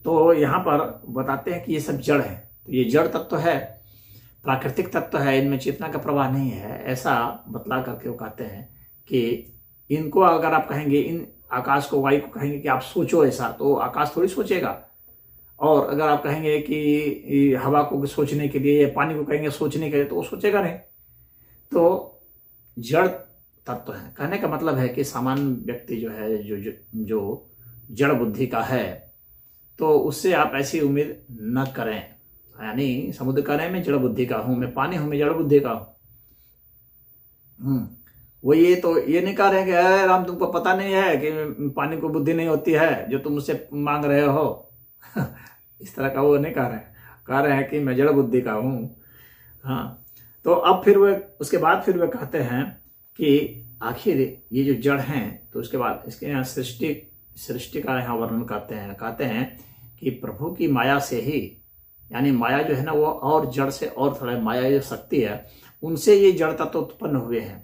तो यहां पर बताते हैं कि ये सब जड़ है। तो ये जड़ तत्व है, प्राकृतिक तत्व है, इनमें चेतना का प्रवाह नहीं है, ऐसा बतला करके वो कहते हैं कि इनको अगर आप कहेंगे, इन आकाश को, वायु को कहेंगे कि आप सोचो ऐसा, तो आकाश थोड़ी सोचेगा। और अगर आप कहेंगे कि हवा को सोचने के लिए या पानी को कहेंगे सोचने के लिए, तो वो सोचेगा नहीं। तो जड़ तत्व है। कहने का मतलब है कि सामान्य व्यक्ति जो है, जो जड़ बुद्धि का है, तो उससे आप ऐसी उम्मीद न करें। यानी समुद्र का नहीं, मैं जड़ बुद्धि का हूं, मैं पानी हूं, मैं जड़ बुद्धि का हूं। वो ये तो ये नहीं कह रहे कि अरे राम तुमको पता नहीं है कि पानी को बुद्धि नहीं होती है जो तुम मुझसे मांग रहे हो इस तरह का वो नहीं कह रहे हैं कि मैं जड़ बुद्धि का हूं। हाँ, तो अब फिर वे उसके बाद फिर वे कहते हैं कि आखिर ये जो जड़ हैं, तो उसके बाद इसके यहाँ सृष्टि का यहाँ वर्णन कहते हैं कि प्रभु की माया से ही, यानी माया जो है ना वो और जड़ से और थोड़ा, माया जो शक्ति है उनसे ये जड़ तत्व उत्पन्न हुए हैं।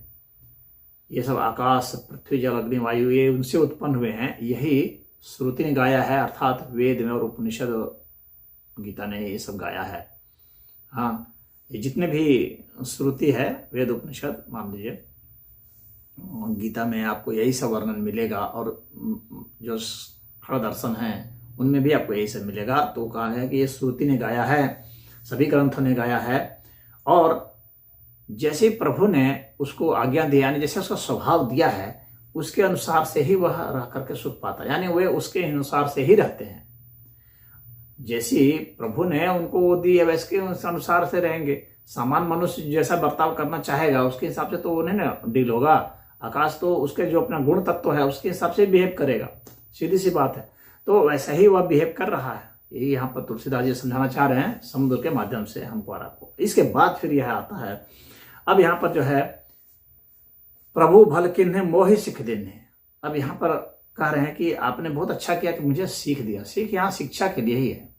ये सब आकाश, पृथ्वी, जल, अग्नि, वायु, ये उनसे उत्पन्न हुए हैं। यही श्रुति ने गाया है, अर्थात वेद में और उपनिषद, गीता ने ये सब गाया है। हाँ, ये जितने भी श्रुति है, वेद उपनिषद मान लीजिए, गीता में आपको यही सब वर्णन मिलेगा, और जो खड़ दर्शन है उनमें भी आपको यही सब मिलेगा। तो कहा है कि ये श्रुति ने गाया है, सभी ग्रंथों ने गाया है। और जैसे प्रभु ने उसको आज्ञा दिया, यानी जैसे उसका स्वभाव दिया है, उसके अनुसार से ही वह रह करके सुख पाता है। यानी वे उसके अनुसार से ही रहते हैं। जैसी प्रभु ने उनको वो दी है वैसे अनुसार से रहेंगे। सामान्य मनुष्य जैसा बर्ताव करना चाहेगा उसके हिसाब से तो वो नहीं ना डील होगा। आकाश तो उसके जो अपना गुण तत्व है उसके हिसाब से बिहेव करेगा, सीधी सी बात है। तो वैसा ही वह बिहेव कर रहा है। यही यहाँ पर तुलसीदास जी समझाना चाह रहे हैं समुद्र के माध्यम से हमको और आपको। इसके बाद फिर यह आता है, अब यहाँ पर जो है प्रभु भल किन्हे मोहि सिख देने। अब यहाँ पर कह रहे हैं कि आपने बहुत अच्छा किया कि मुझे सीख दिया। सीख यहाँ शिक्षा के लिए ही है।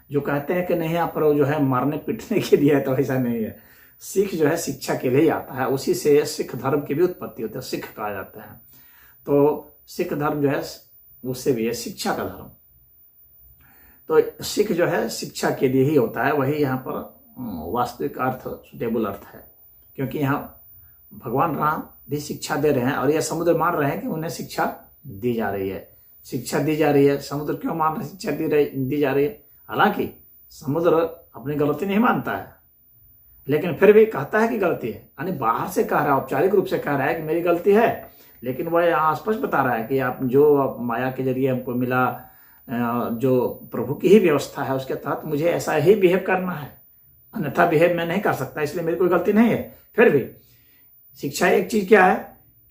जो कहते हैं कि नहीं यहाँ पर जो है मारने पीटने के लिए है, तो ऐसा नहीं है। सिख जो है शिक्षा के लिए ही आता है, उसी से सिख धर्म की भी उत्पत्ति होती है, सिख कहा जाता है। तो सिख धर्म जो है उससे भी है शिक्षा का धर्म। तो सिख जो है शिक्षा के लिए ही होता है, वही यहाँ पर वास्तविक अर्थ, सुटेबल अर्थ है, क्योंकि यहाँ भगवान राम भी शिक्षा दे रहे हैं और यह समुद्र मान रहे हैं कि उन्हें शिक्षा दी जा रही है। शिक्षा दी जा रही है, समुद्र क्यों मान रहे शिक्षा दी जा रही है? हालांकि समुद्र अपनी गलती नहीं मानता है, लेकिन फिर भी कहता है कि गलती है, यानी बाहर से कह रहा है, औपचारिक रूप से कह रहा है कि मेरी गलती है, लेकिन वह यहाँ स्पष्ट बता रहा है कि आप जो माया के जरिए हमको मिला, जो प्रभु की ही व्यवस्था है उसके तहत मुझे ऐसा ही बिहेव करना है, अन्यथा बिहेव मैं नहीं कर सकता, इसलिए मेरी कोई गलती नहीं है। फिर भी शिक्षा एक चीज क्या है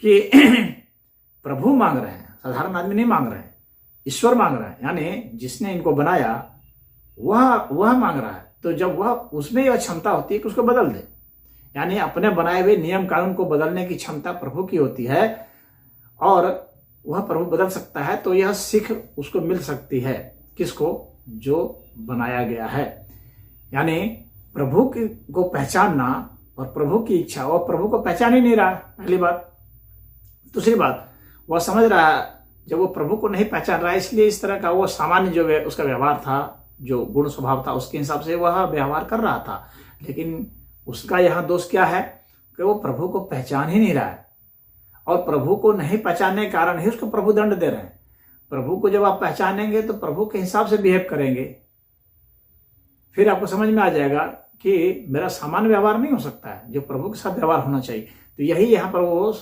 कि प्रभु मांग रहे हैं, साधारण आदमी नहीं मांग रहे हैं, ईश्वर मांग रहा है, यानी जिसने इनको बनाया वह मांग रहा है। तो जब वह उसमें यह क्षमता होती है कि उसको बदल दे, यानी अपने बनाए हुए नियम कानून को बदलने की क्षमता प्रभु की होती है और वह प्रभु बदल सकता है, तो यह सीख उसको मिल सकती है। किसको? जो बनाया गया है, यानी प्रभु को पहचानना और प्रभु की इच्छा, और प्रभु को पहचान ही नहीं रहा, पहली बात। दूसरी बात, वह समझ रहा है जब वो प्रभु को नहीं पहचान रहा है, इसलिए इस तरह का वो सामान्य जो उसका व्यवहार था, जो गुण स्वभाव था, उसके हिसाब से वह व्यवहार कर रहा था। लेकिन उसका यहाँ दोष क्या है कि वो प्रभु को पहचान ही नहीं रहा है, और प्रभु को नहीं पहचानने के कारण ही उसको प्रभु दंड दे रहे हैं। प्रभु को जब आप पहचानेंगे तो प्रभु के हिसाब से बिहेव करेंगे, फिर आपको समझ में आ जाएगा कि मेरा सामान्य व्यवहार नहीं हो सकता है, जो प्रभु के साथ व्यवहार होना चाहिए। तो यही यहाँ पर वो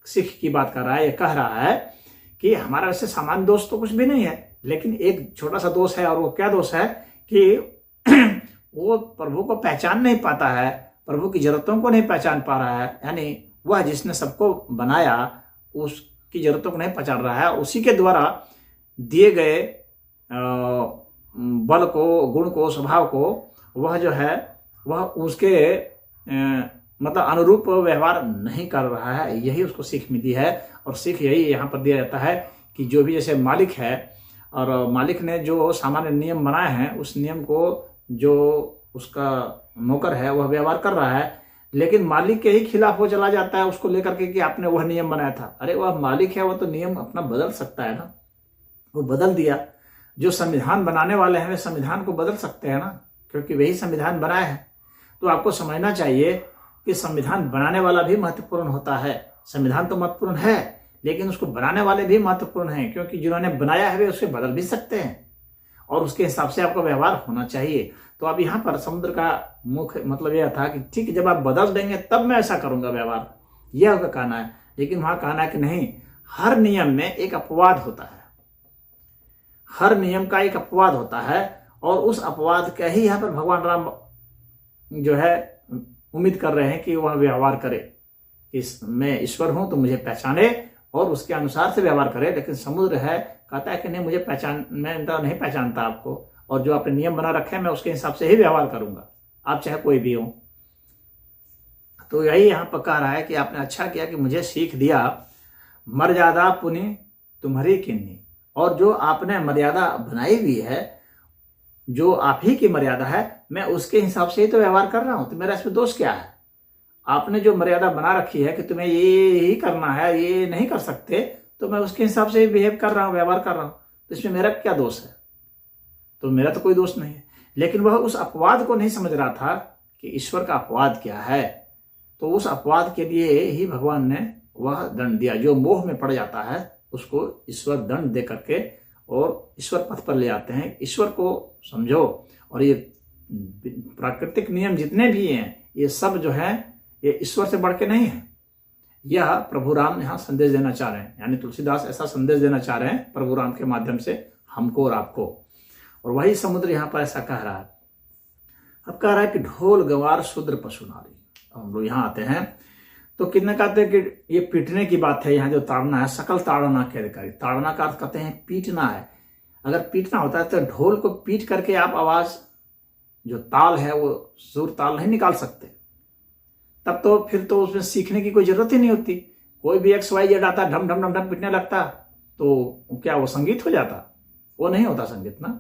सिख की बात कर रहा है, ये कह रहा है कि हमारा वैसे सामान्य दोष तो कुछ भी नहीं है, लेकिन एक छोटा सा दोष है, और वो क्या दोष है कि वो प्रभु को पहचान नहीं पाता है, प्रभु की जरूरतों को नहीं पहचान पा रहा है, यानी वह जिसने सबको बनाया उसकी जरूरतों को नहीं पहचान रहा है, उसी के द्वारा दिए गए बल को, गुण को, स्वभाव को वह जो है वह उसके मतलब अनुरूप व्यवहार नहीं कर रहा है। यही उसको सीख मिली है, और सीख यही यहाँ पर दिया जाता है कि जो भी जैसे मालिक है, और मालिक ने जो सामान्य नियम बनाए हैं, उस नियम को जो उसका नौकर है वह व्यवहार कर रहा है, लेकिन मालिक के ही खिलाफ वो चला जाता है उसको लेकर के कि आपने वह नियम बनाया था। अरे वह मालिक है, वह तो नियम अपना बदल सकता है ना, वो बदल दिया। जो संविधान बनाने वाले हैं वे संविधान को बदल सकते हैं ना, क्योंकि वही संविधान बनाया है। तो आपको समझना चाहिए कि संविधान बनाने वाला भी महत्वपूर्ण होता है। संविधान तो महत्वपूर्ण है, लेकिन उसको बनाने वाले भी महत्वपूर्ण हैं, क्योंकि जिन्होंने बनाया है वे उसे बदल भी सकते हैं, और उसके हिसाब से आपका व्यवहार होना चाहिए। तो अब यहाँ पर समुद्र का मुख्य मतलब यह था कि ठीक जब आप बदल देंगे तब मैं ऐसा करूंगा व्यवहार, यह उसका कहना है। लेकिन वहां कहना है कि नहीं, हर नियम में एक अपवाद होता है, हर नियम का एक अपवाद होता है, और उस अपवाद का ही यहाँ पर भगवान राम जो है उम्मीद कर रहे हैं कि वह व्यवहार करे, मैं ईश्वर हूं तो मुझे पहचाने और उसके अनुसार से व्यवहार करे। लेकिन समुद्र है, कहता है कि नहीं, मुझे मैं नहीं पहचानता आपको, और जो आपने नियम बना रखे हैं मैं उसके हिसाब से ही व्यवहार करूंगा, आप चाहे कोई भी हो। तो यही यहाँ पर कह रहा है कि आपने अच्छा किया कि मुझे सीख दिया, मर्यादा पुनि तुम्हारी किन्नी, और जो आपने मर्यादा बनाई हुई है, जो आप ही की मर्यादा है, मैं उसके हिसाब से ही तो व्यवहार कर रहा हूं, तो मेरा इसमें दोष क्या है? आपने जो मर्यादा बना रखी है कि तुम्हें ये ही करना है, ये नहीं कर सकते, तो मैं उसके हिसाब से ही बिहेव कर रहा हूं, व्यवहार कर रहा हूं, तो इसमें मेरा क्या दोष है? तो मेरा तो कोई दोष नहीं है। लेकिन वह उस अपवाद को नहीं समझ रहा था कि ईश्वर का अपवाद क्या है, तो उस अपवाद के लिए ही भगवान ने वह दंड दिया। जो मोह में पड़ जाता है उसको ईश्वर दंड दे करके और ईश्वर पथ पर ले आते हैं। ईश्वर को समझो, और ये प्राकृतिक नियम जितने भी हैं ये सब जो है ये ईश्वर से बढ़ के नहीं है। यह प्रभु राम यहाँ संदेश देना चाह रहे हैं, यानी तुलसीदास ऐसा संदेश देना चाह रहे हैं प्रभु राम के माध्यम से हमको और आपको, और वही समुद्र यहाँ पर ऐसा कह रहा है। अब कह रहा है कि ढोल गवार शूद्र पशु नारी। हम लोग यहाँ आते हैं तो कितने कहते हैं कि ये पीटने की बात है, यहाँ जो ताड़ना है, सकल ताड़ना के अधिकारी। ताड़ना का अर्थ कहते हैं पीटना है। अगर पीटना होता है तो ढोल को पीट करके आप आवाज जो ताल है वो सुर ताल नहीं निकाल सकते, तब तो फिर तो उसमें सीखने की कोई जरूरत ही नहीं होती। कोई भी एक्स वाई जेड आता ढम ढम ढम ढम पीटने लगता तो क्या वो संगीत हो जाता? वो नहीं होता संगीत ना।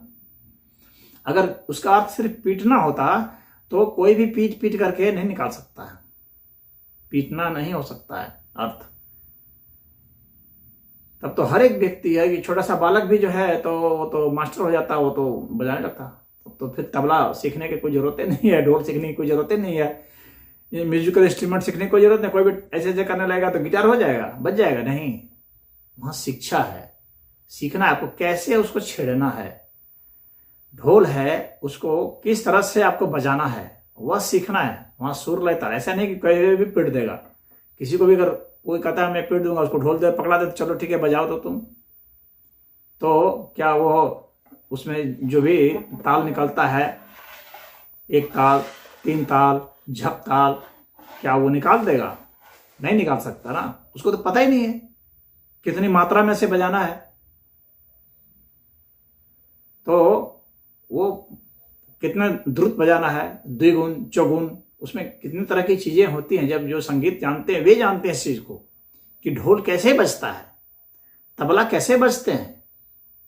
अगर उसका अर्थ सिर्फ पीटना होता तो कोई भी पीट पीट करके नहीं निकाल सकता है, पीटना नहीं हो सकता है अर्थ। तब तो हर एक व्यक्ति है कि छोटा सा बालक भी जो है तो मास्टर हो जाता, वो तो बजाने लगता। तो फिर तबला सीखने की कोई जरूरत नहीं है, ढोल सीखने की कोई जरूरत नहीं है, ये म्यूजिकल इंस्ट्रूमेंट सीखने की कोई जरूरत नहीं। कोई भी ऐसे ऐसे करने लगेगा तो गिटार हो जाएगा, बज जाएगा, नहीं। वहां शिक्षा है, सीखना है आपको कैसे उसको छेड़ना है। ढोल है, उसको किस तरह से आपको बजाना है वह सीखना है। वहां सुर लय ताल, ऐसा नहीं कि कोई भी पीट देगा। किसी को भी अगर कोई कहता है मैं पीट दूंगा, उसको ढोल दे पकड़ा दे तो चलो ठीक है बजाओ तो तुम, तो क्या वो उसमें जो भी ताल निकलता है, एक ताल, तीन ताल, झप ताल, क्या वो निकाल देगा? नहीं निकाल सकता ना, उसको तो पता ही नहीं है कितनी मात्रा में से बजाना है। तो वो कितना द्रुत बजाना है, द्विगुण चौगुण, उसमें कितनी तरह की चीजें होती हैं। जब जो संगीत जानते हैं वे जानते हैं इस चीज को कि ढोल कैसे बजता है, तबला कैसे बजते हैं,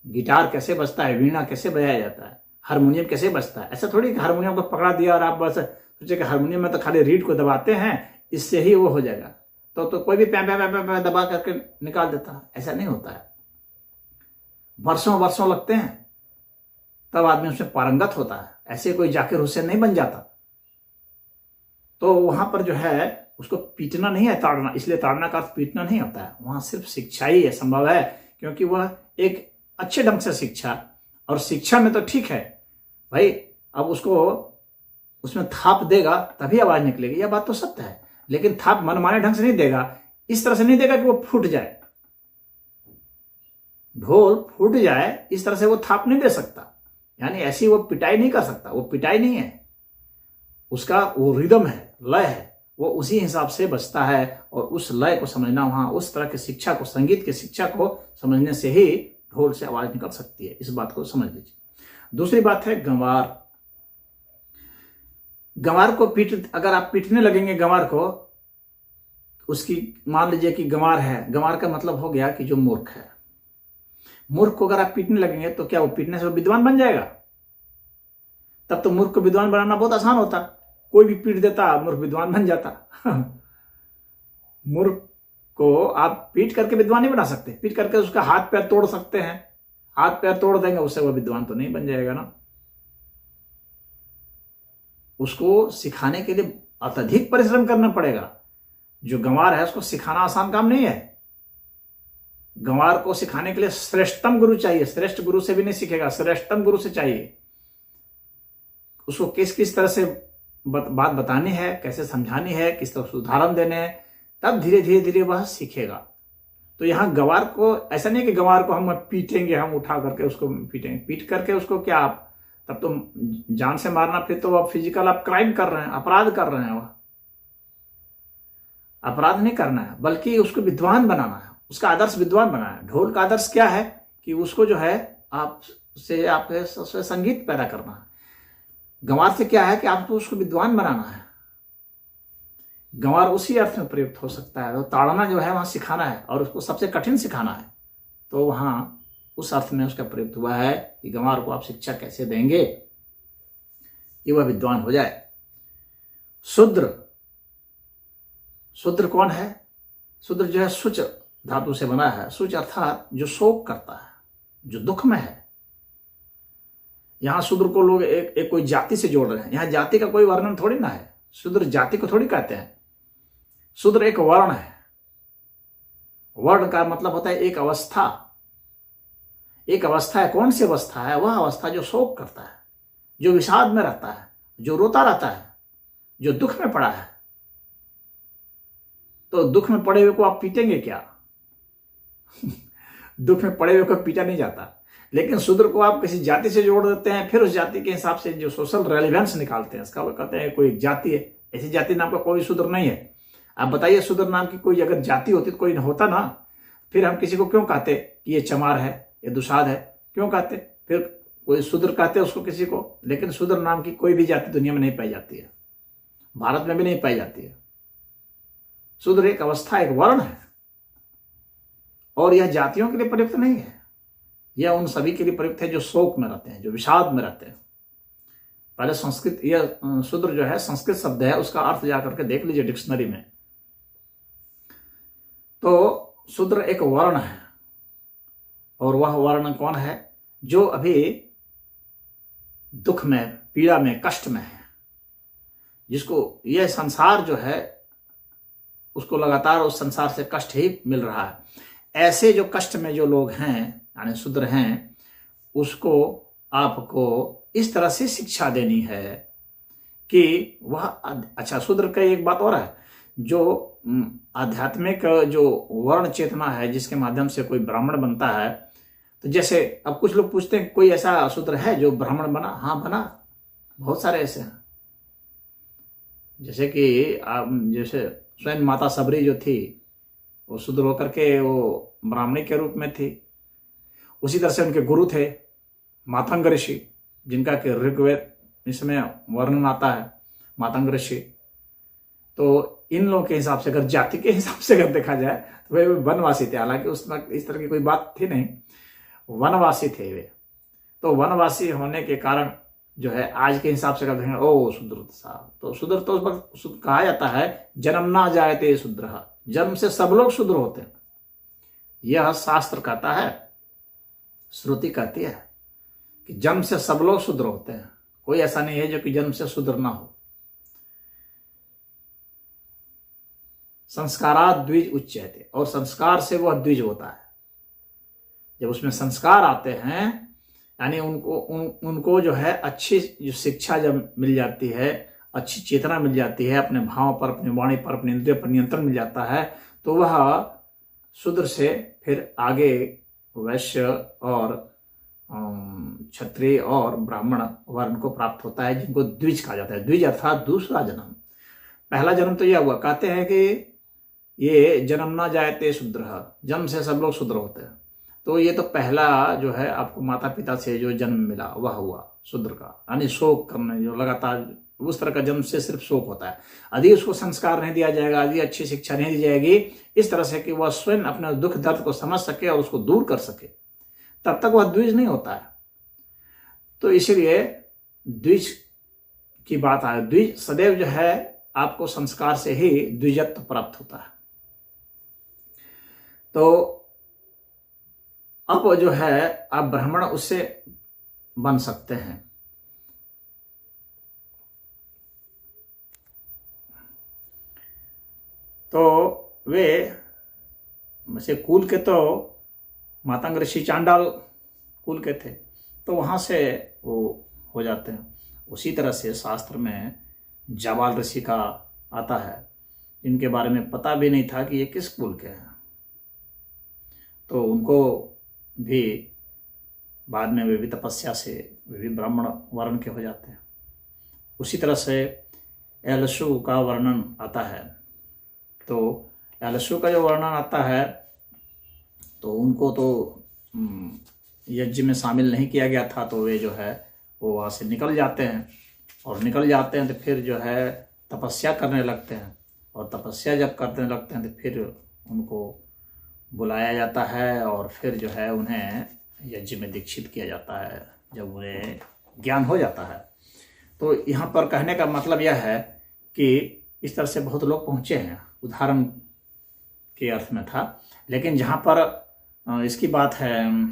गिटार कैसे बजता है, वीणा कैसे बजाया जाता है, हारमोनियम कैसे बजता है। ऐसा थोड़ी कि हारमोनियम को पकड़ा दिया और आप बस सोचे कि हारमोनियम में तो खाली रीड को दबाते हैं इससे ही वो हो जाएगा, तो कोई भी प्या प्या प्या प्या दबा करके निकाल देता है। ऐसा नहीं होता है, वर्षों वर्षों लगते हैं तब आदमी उसमें पारंगत होता है। ऐसे कोई जाकिर हुसैन नहीं बन जाता। तो वहां पर जो है उसको पीटना नहीं है, ताड़ना। इसलिए ताड़ना का अर्थ पीटना नहीं होता है, वहां सिर्फ शिक्षा ही है, संभव है, क्योंकि वह एक अच्छे ढंग से शिक्षा, और शिक्षा में तो ठीक है भाई, अब उसको उसमें थाप देगा तभी आवाज निकलेगी, यह बात तो सत्य है। लेकिन थाप मनमाने ढंग से नहीं देगा, इस तरह से नहीं देगा कि वो फूट जाए, ढोल फूट जाए इस तरह से वो थाप नहीं दे सकता। यानी ऐसी वो पिटाई नहीं कर सकता, वो पिटाई नहीं है, उसका वो रिदम है, लय है, वो उसी हिसाब से बजता है। और उस लय को समझना, वहां उस तरह की शिक्षा को, संगीत की शिक्षा को समझने से ही ढोल से आवाज निकल सकती है। इस बात को समझ लीजिए। दूसरी बात है गंवार। गंवार को अगर आप पीटने लगेंगे गंवार को, उसकी मान लीजिए कि गंवार है, गंवार का मतलब हो गया कि जो मूर्ख है। मूर्ख को अगर आप पीटने लगेंगे तो क्या वो पीटने से वो विद्वान बन जाएगा? तब तो मूर्ख को विद्वान बनाना बहुत आसान होता, कोई भी पीट देता, मूर्ख विद्वान बन जाता। मूर्ख को आप पीट करके विद्वान नहीं बना सकते, पीट करके उसका हाथ पैर तोड़ सकते हैं, हाथ पैर तोड़ देंगे, उससे वो विद्वान तो नहीं बन जाएगा ना। उसको सिखाने के लिए अत्यधिक परिश्रम करना पड़ेगा। जो गंवार है उसको सिखाना आसान काम नहीं है। गंवार को सिखाने के लिए श्रेष्ठतम गुरु चाहिए, श्रेष्ठ गुरु से भी नहीं सीखेगा, श्रेष्ठतम गुरु से चाहिए। उसको किस किस तरह से बात बतानी है, कैसे समझानी है, किस तरह उदाहरण देने हैं, तब धीरे धीरे धीरे वह सीखेगा। तो यहां गंवार को ऐसा नहीं कि गंवार को हम पीटेंगे, हम उठा करके उसको पीटेंगे, पीट करके उसको क्या आप तब तो जान से मारना, फिर तो आप फिजिकल आप क्राइम कर रहे हैं, अपराध कर रहे हैं। वह अपराध नहीं करना है, बल्कि उसको विद्वान बनाना है, उसका आदर्श विद्वान बनाना है। ढोल का आदर्श क्या है कि उसको जो है आपके संगीत पैदा करना है। गंवार से क्या है कि आपको उसको विद्वान बनाना है। गंवार उसी अर्थ में प्रयुक्त हो सकता है, तो ताड़ना जो है वहां सिखाना है और उसको सबसे कठिन सिखाना है। तो वहां उस अर्थ में उसका प्रयुक्त हुआ है कि गंवार को आप शिक्षा कैसे देंगे कि वह विद्वान हो जाए। शूद्र, शूद्र कौन है? शूद्र जो है शुच धातु से बना है। शुच अर्थात जो शोक करता है, जो दुख में है। यहां शूद्र को लोग एक कोई जाति से जोड़ रहे हैं, यहां जाति का कोई वर्णन थोड़ी ना है, शूद्र जाति को थोड़ी कहते हैं। शूद्र एक वर्ण है। वर्ण का मतलब होता है एक अवस्था। एक अवस्था है, कौन सी अवस्था है? वह अवस्था जो शोक करता है, जो विषाद में रहता है, जो रोता रहता है, जो दुख में पड़ा है। तो दुख में पड़े हुए को आप पीटेंगे क्या? दुख में पड़े हुए को पीटा नहीं जाता। लेकिन शूद्र को आप किसी जाति से जोड़ देते हैं, फिर उस जाति के हिसाब से जो सोशल रेलिवेंस निकालते हैं, इसका वो कहते हैं कोई जाति है। ऐसी जाति नाम का कोई शूद्र नहीं है। आप बताइए, शूद्र नाम की कोई अगर जाति होती तो कोई होता ना। फिर हम किसी को क्यों कहते कि ये चमार है, ये दुसाध है, क्यों कहते? फिर कोई शूद्र कहते उसको किसी को। लेकिन शूद्र नाम की कोई भी जाति दुनिया में नहीं पाई जाती है, भारत में भी नहीं पाई जाती है। शूद्र एक अवस्था, एक वर्ण है, और यह जातियों के लिए प्रयुक्त नहीं है। यह उन सभी के लिए प्रयुक्त है जो शोक में रहते हैं, जो विषाद में रहते हैं। पहले संस्कृत, यह शूद्र जो है संस्कृत शब्द है, उसका अर्थ जाकर के देख लीजिए डिक्शनरी में। तो शूद्र एक वर्ण है, और वह वर्ण कौन है? जो अभी दुख में, पीड़ा में, कष्ट में है, जिसको यह संसार जो है उसको लगातार उस संसार से कष्ट ही मिल रहा है। ऐसे जो कष्ट में जो लोग हैं, यानी शूद्र हैं, उसको आपको इस तरह से शिक्षा देनी है कि वह अच्छा, शूद्र का एक बात और है, जो आध्यात्मिक जो वर्ण चेतना है जिसके माध्यम से कोई ब्राह्मण बनता है। तो जैसे अब कुछ लोग पूछते हैं कोई ऐसा शूद्र है जो ब्राह्मण बना? हाँ बना, बहुत सारे ऐसे हैं। जैसे कि जैसे स्वयं माता सबरी जो थी वो शूद्र होकर के वो ब्राह्मणी के रूप में थी। उसी तरह से उनके गुरु थे मातंग ऋषि, जिनका कि ऋग्वेद इसमें वर्णन आता है, मातंग ऋषि। तो इन लोगों के हिसाब से, अगर जाति के हिसाब से अगर देखा जाए तो वे वनवासी थे। हालांकि उस वक्त इस तरह की कोई बात थी नहीं, वनवासी थे वे। तो वनवासी होने के कारण जो है आज के हिसाब से कहते हैं ओ शूद्र साहब। तो शूद्र तो उस वक्त कहा जाता है जन्म न जायते शूद्र, जन्म से सब लोग शूद्र होते हैं। यह शास्त्र कहता है, श्रुति कहती है कि जन्म से सब लोग शूद्र होते हैं, कोई ऐसा नहीं है जो कि जन्म से शूद्र ना हो। संस्कारात द्विज उच्यते, और संस्कार से वह द्विज होता है। जब उसमें संस्कार आते हैं, यानी उनको जो है अच्छी जो शिक्षा जब मिल जाती है, अच्छी चेतना मिल जाती है, अपने भाव पर, अपनी वाणी पर, अपने इंद्रिय पर नियंत्रण मिल जाता है, तो वह शूद्र से फिर आगे वैश्य और क्षत्रिय और ब्राह्मण वर्ण को प्राप्त होता है, जिनको द्विज कहा जाता है। द्विज अर्थात दूसरा जन्म। पहला जन्म तो यह हुआ, कहते हैं कि ये जन्म ना जायते शूद्र, जन्म से सब लोग शूद्र होते हैं। तो ये तो पहला जो है आपको माता पिता से जो जन्म मिला वह हुआ शूद्र का, यानी शोक करने, जो लगातार उस तरह का जन्म से सिर्फ शोक होता है। यदि उसको संस्कार नहीं दिया जाएगा, यदि अच्छी शिक्षा नहीं दी जाएगी इस तरह से कि वह स्वयं अपने दुख दर्द को समझ सके और उसको दूर कर सके, तब तक वह द्विज नहीं होता है। तो इसीलिए द्विज की बात है। द्विज सदैव जो है आपको संस्कार से ही द्विजत्व प्राप्त होता है। तो अब जो है आप ब्राह्मण उससे बन सकते हैं। तो वे वैसे कुल के तो मातंग ऋषि चांडाल कुल के थे, तो वहां से वो हो जाते हैं। उसी तरह से शास्त्र में जाबाल ऋषि का आता है, इनके बारे में पता भी नहीं था कि ये किस कुल के हैं, तो उनको भी बाद में वे भी तपस्या से वे भी ब्राह्मण वर्ण के हो जाते हैं। उसी तरह से एलशु का वर्णन आता है। तो एलशु का जो वर्णन आता है तो उनको तो यज्ञ में शामिल नहीं किया गया था, तो वे जो है वो वहाँ से निकल जाते हैं, और निकल जाते हैं तो फिर जो है तपस्या करने लगते हैं, और तपस्या जब करने लगते हैं तो फिर उनको बुलाया जाता है, और फिर जो है उन्हें यज्ञ में दीक्षित किया जाता है जब उन्हें ज्ञान हो जाता है। तो यहाँ पर कहने का मतलब यह है कि इस तरह से बहुत लोग पहुँचे हैं, उदाहरण के अर्थ में था। लेकिन जहाँ पर इसकी बात है,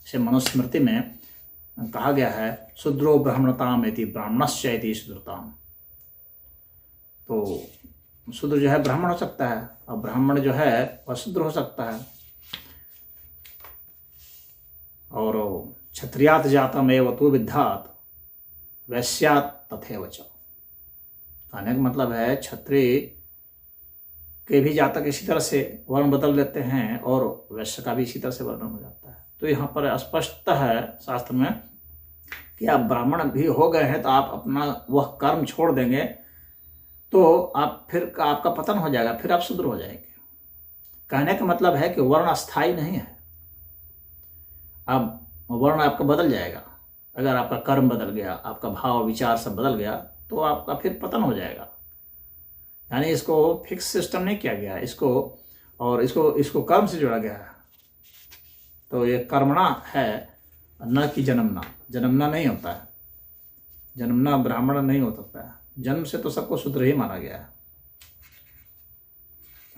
से मनुस्मृति में कहा गया है शूद्रो ब्राह्मणताम इति ब्राह्मणस्य इति शूद्रताम। तो शूद्र जो है ब्राह्मण हो सकता है, और ब्राह्मण जो है वह शूद्र हो सकता है। और क्षत्रियात जातम एव तु विद्धात वैश्यात तथैव च। कहने का मतलब है क्षत्रिय के भी जातक इसी तरह से वर्ण बदल लेते हैं, और वैश्य का भी इसी तरह से वर्णन हो जाता है। तो यहाँ पर स्पष्ट है शास्त्र में कि आप ब्राह्मण भी हो गए हैं तो आप अपना वह कर्म छोड़ देंगे तो आप फिर आपका पतन हो जाएगा, फिर आप शूद्र हो जाएंगे। कहने का मतलब है कि वर्ण अस्थायी नहीं है। अब वर्ण आपका बदल जाएगा, अगर आपका कर्म बदल गया, आपका भाव विचार सब बदल गया तो आपका फिर पतन हो जाएगा। यानी इसको फिक्स सिस्टम नहीं किया गया इसको, और इसको कर्म से जोड़ा गया है। तो ये कर्मणा है, न कि जन्मना। जन्मना नहीं होता है। जन्मना ब्राह्मण नहीं हो सकता है, जन्म से तो सबको शूद्र ही माना गया है।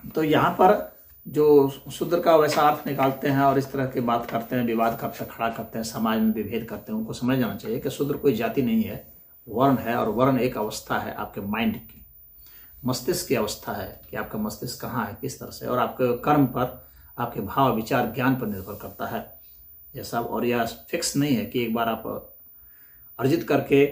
तो यहाँ पर जो शूद्र का वैसा अर्थ निकालते हैं और इस तरह की बात करते हैं, विवाद करते खड़ा करते हैं, समाज में विभेद करते हैं, उनको समझ जाना चाहिए कि शूद्र कोई जाति नहीं है, वर्ण है। और वर्ण एक अवस्था है आपके माइंड की, मस्तिष्क की अवस्था है कि आपका मस्तिष्क कहाँ है, किस तरह से, और आपके कर्म पर, आपके भाव विचार ज्ञान पर निर्भर करता है यह सब। और यह फिक्स नहीं है कि एक बार आप अर्जित करके,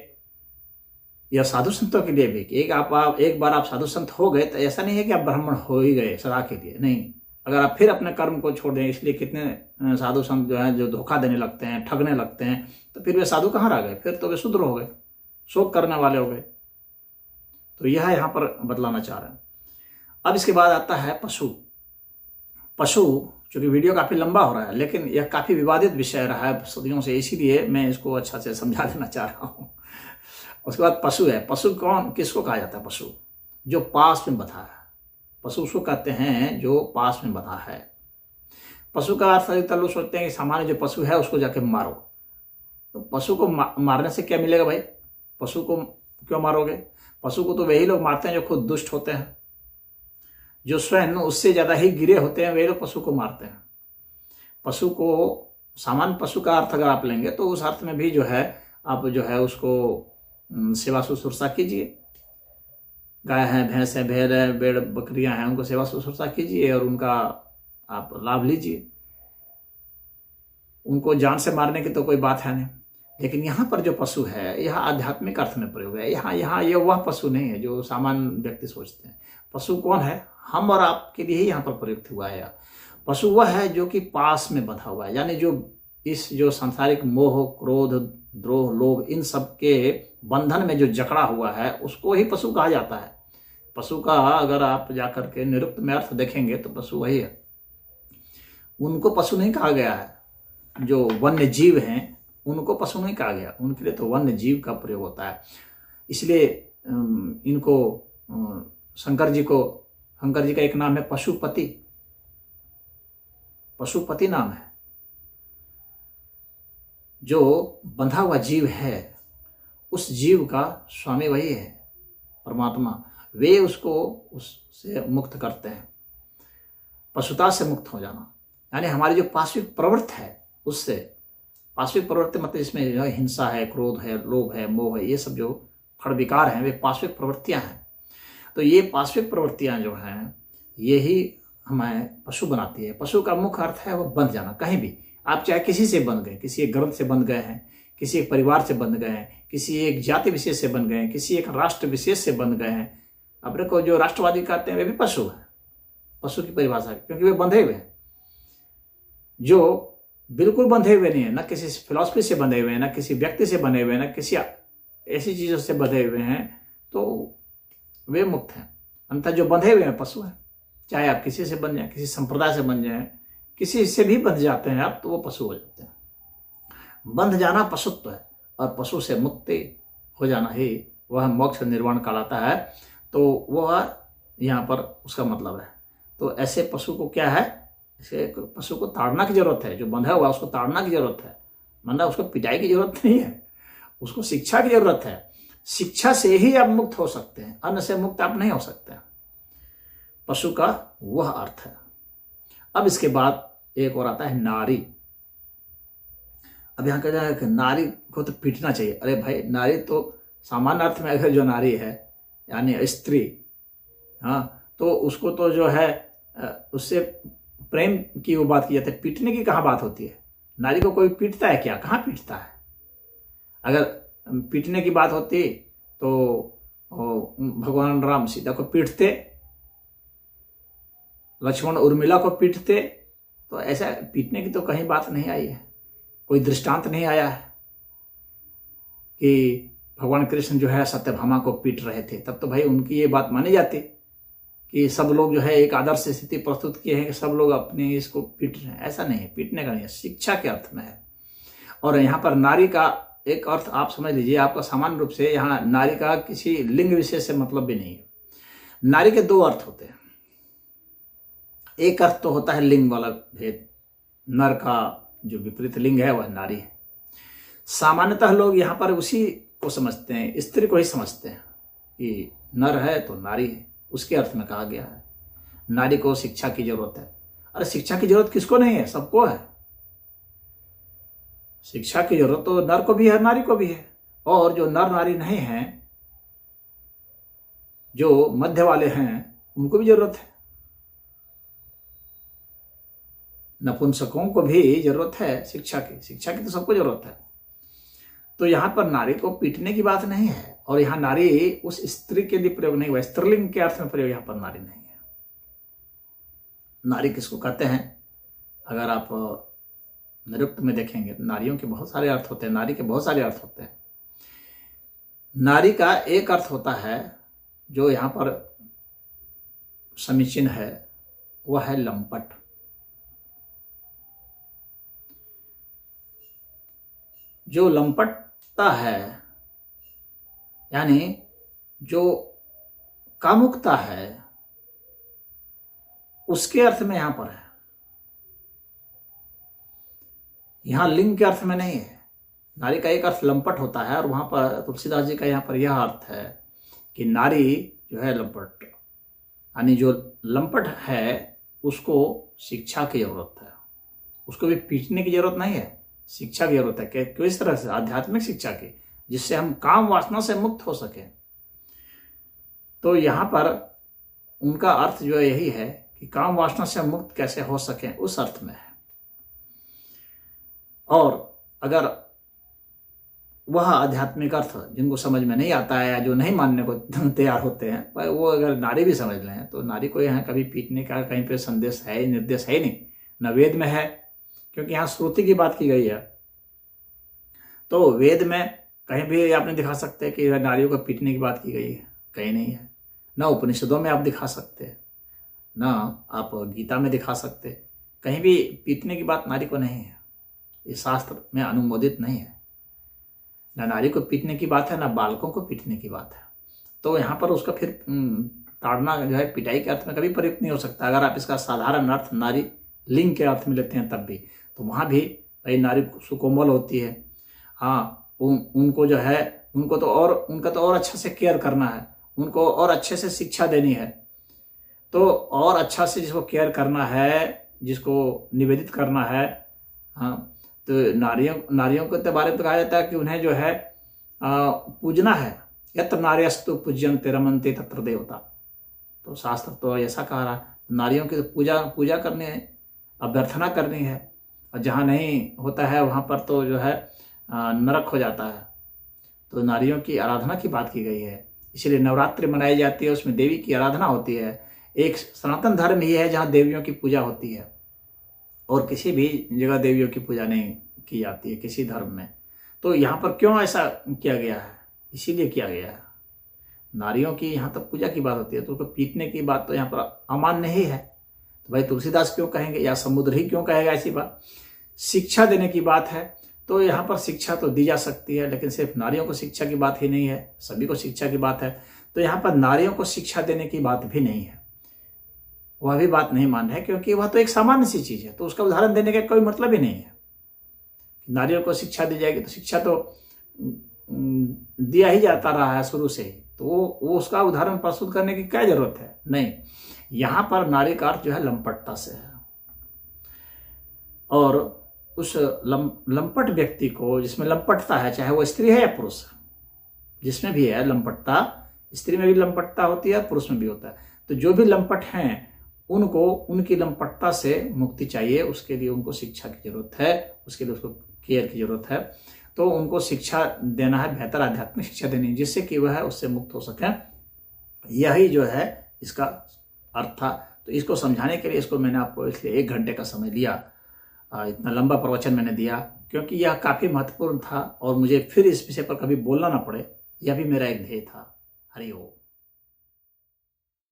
या साधु संतों के लिए भी कि एक बार आप साधु संत हो गए तो ऐसा नहीं है कि आप ब्राह्मण हो ही गए सदा के लिए, नहीं। अगर आप फिर अपने कर्म को छोड़ दें, इसलिए कितने साधु संत जो है जो धोखा देने लगते हैं, ठगने लगते हैं, तो फिर वे साधु कहाँ रह गए, फिर तो वे शूद्र हो गए, शोक करने वाले हो गए। तो यह यहाँ पर बतलाना चाह रहे हैं। अब इसके बाद आता है पशु। पशु, चूंकि वीडियो काफी लंबा हो रहा है लेकिन यह काफी विवादित विषय रहा है सदियों से, इसीलिए मैं इसको अच्छा से समझा देना चाह रहा हूँ। उसके बाद पशु है। पशु कौन, किसको कहा जाता है? पशु जो पास में बंधा है, पशु उसको कहते हैं जो पास में बंधा है। पशु का अर्थ अधिकतर लोग सोचते हैं कि सामान्य जो पशु है उसको जाके मारो। तो पशु को मारने से क्या मिलेगा भाई? पशु को क्यों मारोगे? पशु को तो वही लोग मारते हैं जो खुद दुष्ट होते हैं, जो स्वयं उससे ज्यादा ही गिरे होते हैं, वही लोग पशु को मारते हैं। पशु को, सामान्य पशु का अर्थ अगर आप लेंगे तो उस अर्थ में भी जो है आप जो है उसको सेवा शुश्रूषा कीजिए। गाय है, भैंस है, भेड़ है, भेड़ बकरियां हैं, उनको सेवा शुश्रूषा कीजिए और उनका आप लाभ लीजिए। उनको जान से मारने की तो कोई बात है नहीं। लेकिन यहाँ पर जो पशु है यह आध्यात्मिक अर्थ में प्रयोग है। यहाँ ये वह पशु नहीं है जो सामान्य व्यक्ति सोचते हैं। पशु कौन है? हम और आपके लिए ही यहाँ पर प्रयुक्त हुआ है। पशु वह है जो कि पास में बंधा हुआ है, यानी जो सांसारिक मोह, क्रोध, द्रोह, लोभ, इन सब के बंधन में जो जकड़ा हुआ है उसको ही पशु कहा जाता है। पशु का अगर आप जाकर के निरुक्त में अर्थ देखेंगे तो पशु वही है। उनको पशु नहीं कहा गया है। जो वन्य जीव हैं उनको पशु नहीं कहा गया, उनके लिए तो वन्य जीव का प्रयोग होता है। इसलिए इनको शंकर जी का एक नाम है पशुपति। पशुपति नाम है। जो बंधा हुआ जीव है उस जीव का स्वामी वही है, परमात्मा। वे उससे मुक्त करते हैं। पशुता से मुक्त हो जाना यानी हमारी जो पाश्विक प्रवृत्ति है उससे, पाश्विक प्रवृत्ति मतलब इसमें जो हिंसा है, क्रोध है, लोभ है, मोह है, ये सब जो खड़ विकार हैं वे पाश्विक प्रवृत्तियां हैं। तो ये पाश्विक प्रवृत्तियां जो हैं यही हमें पशु बनाती है। पशु का मुख्य अर्थ है वो बंध जाना। कहीं भी आप चाहे किसी से बंध गए, किसी एक ग्रंथ से बंध गए हैं, किसी एक परिवार से बंध गए हैं, किसी एक जाति विशेष से बंध गए हैं, किसी एक राष्ट्र विशेष से बंध गए हैं। अपने को जो राष्ट्रवादी कहते हैं वे भी पशु है, पशु की परिभाषा, क्योंकि वे बंधे हुए हैं। जो बिल्कुल बंधे हुए नहीं है, न किसी फिलॉसफी से बंधे हुए हैं, न किसी व्यक्ति से बंधे हुए हैं, न किसी ऐसी चीजों से बंधे हुए हैं, तो वे मुक्त हैं। अंततः जो बंधे हुए हैं पशु हैं। चाहे आप किसी से बन जाए, किसी संप्रदाय से बन जाए, किसी से भी बंध जाते हैं आप, तो वो पशु हो जाते हैं। बंध जाना पशुत्व है और पशु से मुक्ति हो जाना ही वह मोक्ष निर्वाण कहलाता है। तो वह यहाँ पर उसका मतलब है। तो ऐसे पशु को क्या है, ऐसे पशु को ताड़ना की जरूरत है। जो बंधा हुआ उसको ताड़ना की जरूरत है, मतलब उसको पिटाई की जरूरत नहीं है, उसको शिक्षा की जरूरत है। शिक्षा से ही आप मुक्त हो सकते हैं, अन्न से मुक्त आप नहीं हो सकते। पशु का वह अर्थ है। अब इसके बाद एक और आता है नारी। अब यहाँ कहते हैं कि नारी को तो पीटना चाहिए। अरे भाई, नारी तो सामान्य अर्थ में अगर जो नारी है यानी स्त्री, हाँ, तो उसको तो जो है उससे प्रेम की वो बात की जाती है। पीटने की कहाँ बात होती है? नारी को कोई पीटता है क्या? कहाँ पीटता है? अगर पीटने की बात होती तो भगवान राम सीता को पीटते, लक्ष्मण उर्मिला को पीटते। तो ऐसा पीटने की तो कहीं बात नहीं आई है, कोई दृष्टांत नहीं आया है कि भगवान कृष्ण जो है सत्यभामा को पीट रहे थे। तब तो भाई उनकी ये बात मानी जाती कि सब लोग जो है एक आदर्श स्थिति प्रस्तुत किए हैं कि सब लोग अपने इसको पीट रहे हैं। ऐसा नहीं है, पीटने का नहीं है, शिक्षा के अर्थ में है। और यहाँ पर नारी का एक अर्थ आप समझ लीजिए, आपका सामान्य रूप से यहाँ नारी का किसी लिंग विशेष से मतलब भी नहीं है। नारी के दो अर्थ होते हैं। एक अर्थ तो होता है लिंग वाला भेद, नर का जो विपरीत लिंग है वह नारी है। सामान्यतः लोग यहाँ पर उसी को समझते हैं, स्त्री को ही समझते हैं कि नर है तो नारी है, उसके अर्थ में कहा गया है। नारी को शिक्षा की जरूरत है। अरे शिक्षा की जरूरत किसको नहीं है? सबको है। शिक्षा की जरूरत तो नर को भी है, नारी को भी है। और जो नर नारी नहीं है, जो मध्य वाले हैं, उनको भी जरूरत है। नपुंसकों को भी जरूरत है शिक्षा की। शिक्षा की तो सबको जरूरत है। तो यहां पर नारी को पीटने की बात नहीं है। और यहां नारी उस स्त्री के लिए प्रयोग नहीं हुआ, स्त्रीलिंग के अर्थ में प्रयोग यहां पर नारी नहीं है। नारी किसको कहते हैं? अगर आप निरुक्त में देखेंगे तो नारियों के बहुत सारे अर्थ होते हैं, नारी के बहुत सारे अर्थ होते हैं। नारी का एक अर्थ होता है जो यहां पर समीचीन है, वह है लंपट। जो लंपटता है, यानी जो कामुकता है, उसके अर्थ में यहां पर है। यहां लिंग के अर्थ में नहीं है। नारी का एक अर्थ लंपट होता है और वहां पर तुलसीदास जी का यहां पर यह अर्थ है कि नारी जो है लंपट, यानी जो लंपट है उसको शिक्षा की जरूरत है। उसको भी पीटने की जरूरत नहीं है, शिक्षा की जरूरत है। कि किस तरह से? आध्यात्मिक शिक्षा की, जिससे हम काम वासना से मुक्त हो सके। तो यहां पर उनका अर्थ जो यही है कि काम वासना से मुक्त कैसे हो सके, उस अर्थ में है। और अगर वह आध्यात्मिक अर्थ जिनको समझ में नहीं आता है या जो नहीं मानने को तैयार होते हैं, पर वो अगर नारी भी समझ लें तो नारी को यहाँ कभी पीटने का कहीं पे संदेश है, निर्देश है ही नहीं, न वेद में है। क्योंकि यहाँ श्रुति की बात की गई है। तो वेद में कहीं भी आपने दिखा सकते हैं कि नारियों को पीटने की बात की गई है? कहीं नहीं है। ना उपनिषदों में आप दिखा सकते हैं, ना आप गीता में दिखा सकते। कहीं भी पीटने की बात नारी को नहीं है। ये शास्त्र में अनुमोदित नहीं है। ना नारी को पीटने की बात है, ना बालकों को पीटने की बात है। तो यहाँ पर उसका फिर ताड़ना जो है पिटाई के अर्थ में कभी प्रयुक्त नहीं हो सकता। अगर आप इसका साधारण अर्थ नारी लिंग के अर्थ में लेते हैं तब भी, तो वहाँ भी भाई नारी सुकोमल होती है। हाँ, उनको जो है उनका तो और अच्छे से केयर करना है, उनको और अच्छे से शिक्षा देनी है। तो और अच्छा से जिसको केयर करना है, जिसको निवेदित करना है, हाँ, तो नारियों के बारे में कहा जाता है कि उन्हें जो है पूजना है। यत्र नार्यस्तु पूज्यन्ते रमन्ते तत्र देवता। तो शास्त्र तो ऐसा कह रहा है, नारियों की तो पूजा करनी है, अभ्यर्थना करनी है। और जहाँ नहीं होता है वहाँ पर तो जो है नरक हो जाता है। तो नारियों की आराधना की बात की गई है, इसलिए नवरात्रि मनाई जाती है, उसमें देवी की आराधना होती है। एक सनातन धर्म ही है जहाँ देवियों की पूजा होती है, और किसी भी जगह देवियों की पूजा नहीं की जाती है किसी धर्म में। तो यहाँ पर क्यों ऐसा किया गया है? इसीलिए किया गया है। नारियों की यहाँ तक पूजा की बात होती है, तो उसको पीटने की बात तो यहाँ पर अमान्य ही है। तो भाई तुलसीदास क्यों कहेंगे, या समुद्र ही क्यों कहेगा ऐसी बात? शिक्षा देने की बात है, तो यहाँ पर शिक्षा तो दी जा सकती है, लेकिन सिर्फ नारियों को शिक्षा की बात ही नहीं है, सभी को शिक्षा की बात है। तो यहाँ पर नारियों को शिक्षा देने की बात भी नहीं है, वह भी बात नहीं मान रहे, क्योंकि वह तो एक सामान्य सी चीज है। तो उसका उदाहरण देने का कोई मतलब ही नहीं है। नारियों को शिक्षा दी जाएगी, तो शिक्षा तो दिया ही जाता रहा है शुरू से ही, तो वो उसका उदाहरण प्रस्तुत करने की क्या जरूरत है? नहीं। यहां पर नारी का अर्थ जो है लंपटता से है। और उस लंपट व्यक्ति को, जिसमें लंपटता है, चाहे वो स्त्री है या पुरुष, जिसमें भी है लंपटता, स्त्री में भी लंपटता होती है, पुरुष में भी होता है। तो जो भी लंपट हैं उनको उनकी लंपटता से मुक्ति चाहिए। उसके लिए उनको शिक्षा की जरूरत है, उसके लिए उसको केयर की जरूरत है। तो उनको शिक्षा देना है, बेहतर आध्यात्मिक शिक्षा देनी है, जिससे कि वह उससे मुक्त हो सके। यही जो है इसका अर्थ था। तो इसको समझाने के लिए इसको मैंने आपको इसलिए 1 घंटे का समय लिया, इतना लंबा प्रवचन मैंने दिया, क्योंकि यह काफ़ी महत्वपूर्ण था और मुझे फिर इस विषय पर कभी बोलना ना पड़े, यह भी मेरा एक ध्येय था। हरि ओम।